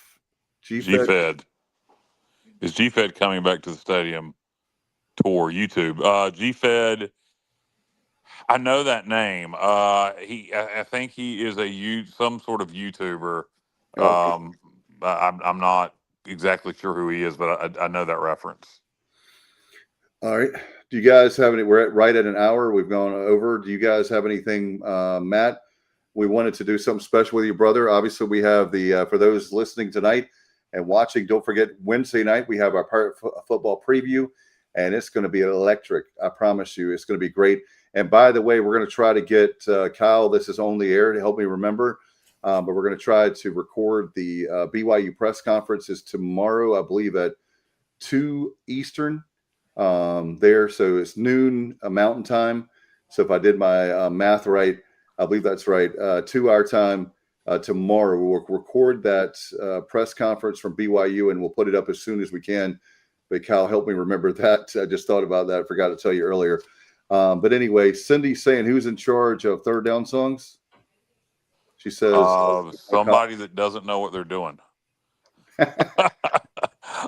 Is GFed coming back to the stadium tour? YouTube. GFed. I know that name. I think he is some sort of YouTuber. Okay. I'm not exactly sure who he is, but I know that reference. All right. Do you guys have any? We're right at an hour. We've gone over. Do you guys have anything, Matt? We wanted to do something special with your brother. Obviously, we have the for those listening tonight and watching. Don't forget Wednesday night we have our Pirate football preview, and it's going to be electric. I promise you, it's going to be great. And by the way, we're going to try to get Kyle. This is on the air to help me remember, but we're going to try to record the BYU press conference is tomorrow, I believe, at 2 Eastern. There, so it's noon Mountain Time. So if I did my math right, I believe that's right. 2 our time tomorrow. We'll record that press conference from BYU, and we'll put it up as soon as we can. But Kyle, help me remember that. I just thought about that. I forgot to tell you earlier. But anyway, Cindy's saying who's in charge of third down songs? She says Somebody that doesn't know what they're doing.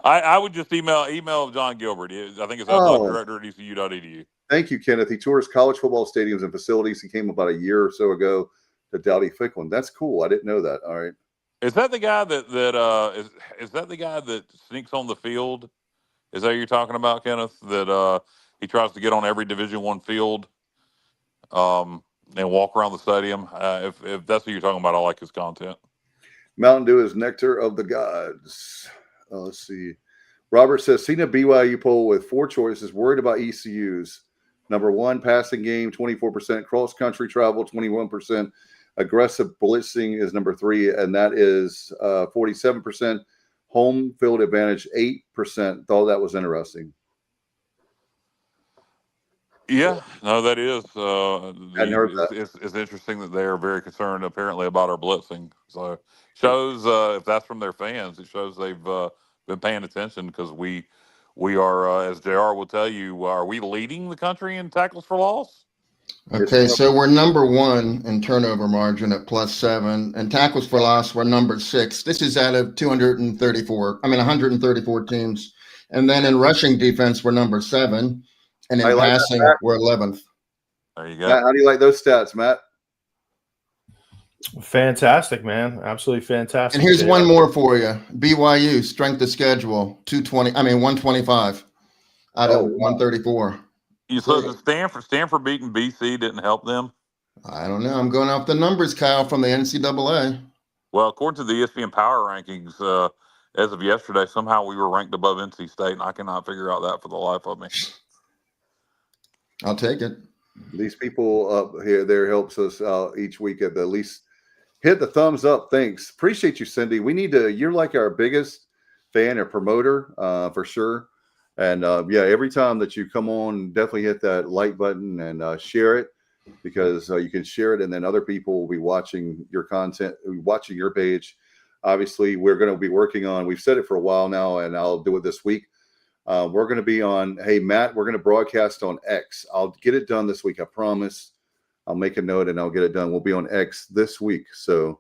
I would just email John Gilbert. I think it's athleticdirector@ecu.edu. Thank you, Kenneth. He tours college football stadiums and facilities. He came about a year or so ago to Dowdy Ficklin. That's cool. I didn't know that. All right. Is that the guy is that the guy that sneaks on the field? Is that what you're talking about, Kenneth? That he tries to get on every Division I field, and walk around the stadium. If that's what you're talking about, I like his content. Mountain Dew is nectar of the gods. Let's see. Robert says, seen a BYU poll with 4 choices, worried about ECUs. Number 1, passing game, 24%, cross-country travel, 21%, aggressive blitzing is number 3, and that is 47%, home field advantage, 8%. Thought that was interesting. Yeah, no, that is. Hadn't heard that. It's interesting that they are very concerned, apparently, about our blitzing. So shows if that's from their fans, it shows they've been paying attention because we are, as JR will tell you, are we leading the country in tackles for loss? Okay, so we're number 1 in turnover margin at +7, and tackles for loss we're number 6. This is out of 134 teams, and then in rushing defense we're number 7, and in passing we're 11th. There you go. Matt, how do you like those stats, Matt? Fantastic, man. Absolutely fantastic. And here's one more for you. BYU strength of schedule 125 out of 134. You said that Stanford beating BC didn't help them? I don't know. I'm going off the numbers, Kyle, from the NCAA. Well, according to the ESPN Power Rankings, as of yesterday, somehow we were ranked above NC State, and I cannot figure out that for the life of me. I'll take it. These people up here, there helps us each week at least hit the thumbs up. Thanks. Appreciate you, Cindy. We need to, you're like our biggest fan or promoter for sure. And yeah, every time that you come on, definitely hit that like button and share it because you can share it and then other people will be watching your content, watching your page. Obviously, we're going to be working on, we've said it for a while now, and I'll do it this week. We're going to be on, hey, Matt, we're going to broadcast on X. I'll get it done this week. I promise. I'll make a note and I'll get it done. We'll be on X this week. So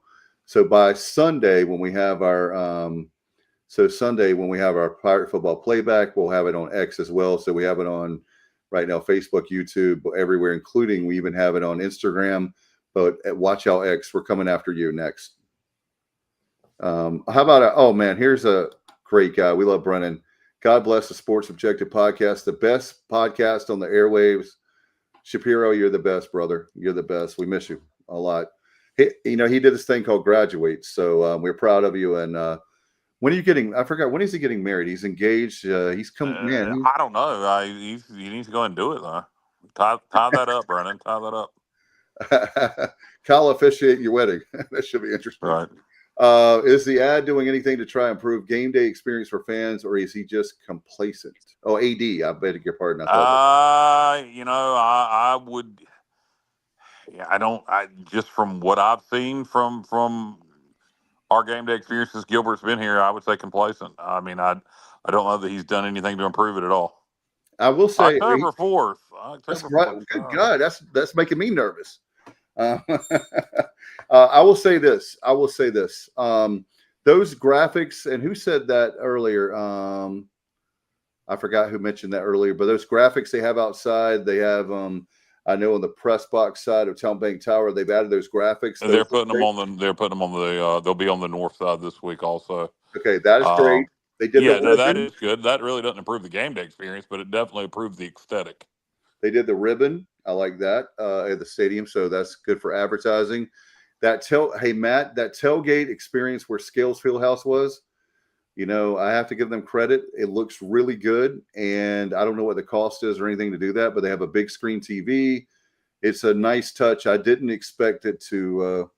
by Sunday, when we have our, Sunday, when we have our Pirate football playback, we'll have it on X as well. So we have it on right now, Facebook, YouTube, everywhere, including we even have it on Instagram. But at Watch Out X, we're coming after you next. How about, oh man, here's a great guy. We love Brennan. God bless the Sports Objective podcast, the best podcast on the airwaves. Shapiro, you're the best, brother. You're the best. We miss you a lot. He did this thing called Graduate. So we're proud of you. And when are you getting, I forgot, when is he getting married? He's engaged. He's coming, man. I don't know. He needs to go and do it, though. Tie that up, Brennan. Tie that up. Kyle, officiate your wedding. That should be interesting. Right. Is the ad doing anything to try and improve game day experience for fans, or is he just complacent? Oh, AD, I beg your pardon. I would. Yeah, I just from what I've seen from our game day experiences, Gilbert's been here. I would say complacent. I mean, I don't know that he's done anything to improve it at all. I will say October 4th. That's right. Good God, that's making me nervous. I will say this. Those graphics, and who said that earlier? I forgot who mentioned that earlier, but those graphics they have outside, they have I know on the press box side of Town Bank Tower, they've added those graphics. They're putting them on the. They're putting them on the. They'll be on the north side this week also. Okay, that is great. They did Yeah, the no, that ribbon. is good. That really doesn't improve the game day experience, but it definitely improves the aesthetic. They did the ribbon. I like that at the stadium, so that's good for advertising. Hey Matt, that tailgate experience where Scales Fieldhouse was, I have to give them credit. It looks really good, and I don't know what the cost is or anything to do that, but they have a big screen TV. It's a nice touch. I didn't expect it to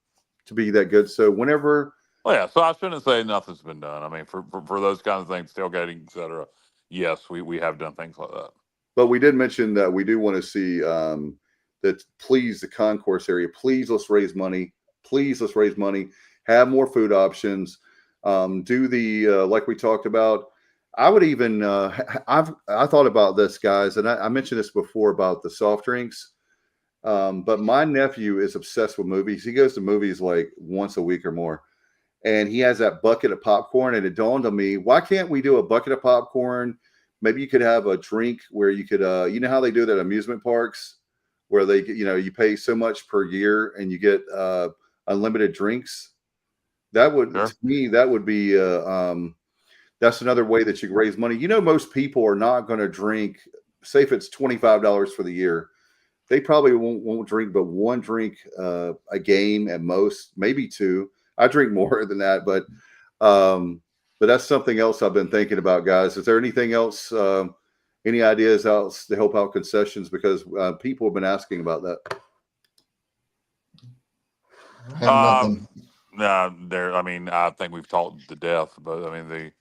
be that good. So whenever, Well, yeah. So I shouldn't say nothing's been done. I mean, for those kind of things, tailgating, etc. Yes, we have done things like that. but we did mention that we do want to see that. Please, the concourse area. Please, let's raise money. Please, let's raise money. Have more food options. Do the like we talked about. I would even I thought about this, guys, and I mentioned this before about the soft drinks. But my nephew is obsessed with movies. He goes to movies like once a week or more, and he has that bucket of popcorn. And it dawned on me, why can't we do a bucket of popcorn? Maybe you could have a drink where you could, how they do that at amusement parks, where they, you pay so much per year and you get unlimited drinks. That would, Sure. to me, that would be, that's another way that you can raise money. Most people are not going to drink, say if it's $25 for the year, they probably won't drink but one drink a game at most, maybe two. I drink more than that, but that's something else I've been thinking about, guys. Is there anything else, any ideas else to help out concessions? Because people have been asking about that. I have nothing. I mean, I think we've talked to death, but I mean,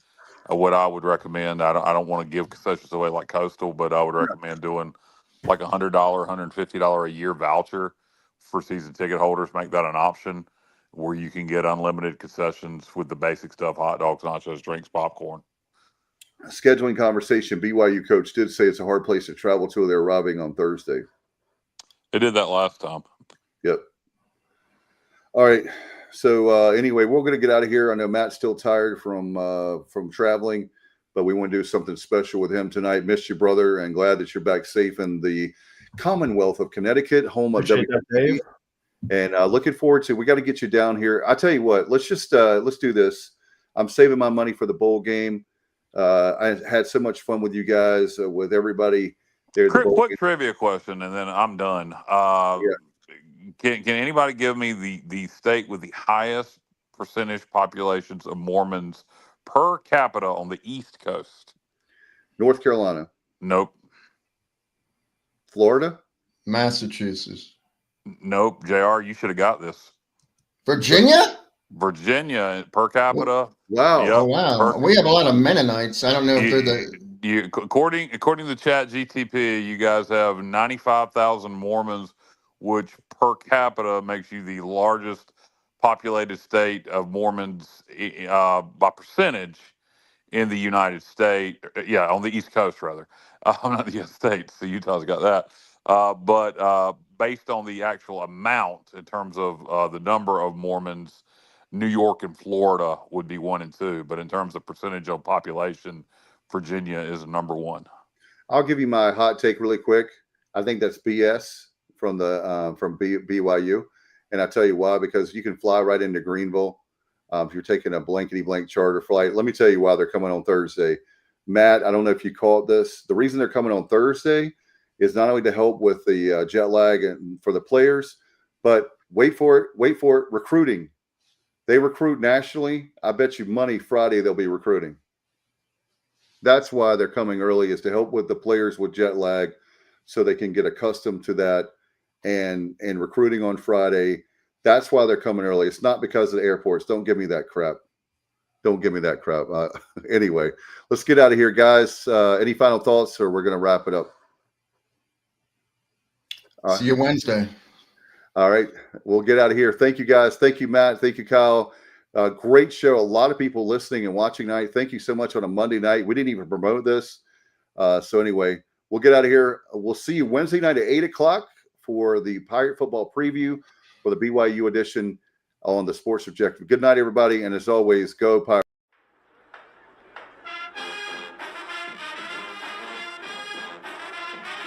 what I would recommend, I don't want to give concessions away like Coastal, but I would recommend doing like $100, $150 a year voucher for season ticket holders. Make that an option where you can get unlimited concessions with the basic stuff: hot dogs, nachos, drinks, popcorn. Scheduling conversation. BYU coach did say it's a hard place to travel to. They're arriving on Thursday. They did that last time. Yep. All right. So anyway, we're going to get out of here. I know Matt's still tired from traveling, but we want to do something special with him tonight. Missed you, brother, and glad that you're back safe in the Commonwealth of Connecticut, home of WWP. And looking forward to. We got to get you down here. I tell you what. Let's do this. I'm saving my money for the bowl game. I had so much fun with you guys, with everybody there. Quick trivia question, and then I'm done. Yeah. Can anybody give me the state with the highest percentage populations of Mormons per capita on the East Coast? North Carolina. Nope. Florida. Massachusetts. Nope. JR, you should have got this. Virginia Per capita. Wow. Yep. Oh wow. We have a lot of Mennonites. I don't know if they're the. According to Chat GTP, you guys have 95,000 Mormons, which per capita makes you the largest populated state of Mormons by percentage in the United States. Yeah, on the East Coast, rather. Not the United States. So Utah's got that. But based on the actual amount in terms of the number of Mormons, New York and Florida would be 1 and 2. But in terms of percentage of population, Virginia is number 1. I'll give you my hot take really quick. I think that's BS from BYU, and I'll tell you why. Because you can fly right into Greenville if you're taking a blankety blank charter flight. Let me tell you why they're coming on Thursday. Matt, I don't know if you caught this. The reason they're coming on Thursday is not only to help with the jet lag and for the players, but wait for it, recruiting. They recruit nationally. I bet you money Friday they'll be recruiting. That's why they're coming early, is to help with the players with jet lag so they can get accustomed to that and recruiting on Friday. That's why they're coming early. It's not because of the airports. Don't give me that crap. Anyway, let's get out of here, guys. Any final thoughts, or we're going to wrap it up? See you Wednesday. All right. We'll get out of here. Thank you, guys. Thank you, Matt. Thank you, Kyle. Great show. A lot of people listening and watching tonight. Thank you so much on a Monday night. We didn't even promote this. So anyway, we'll get out of here. We'll see you Wednesday night at 8 o'clock for the Pirate Football Preview for the BYU edition on the Sports Objective. Good night, everybody. And as always, go Pirates.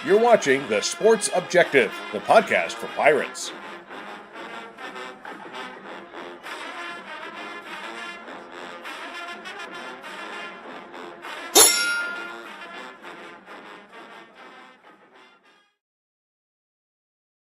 You're watching The Sports Objective, the podcast for Pirates.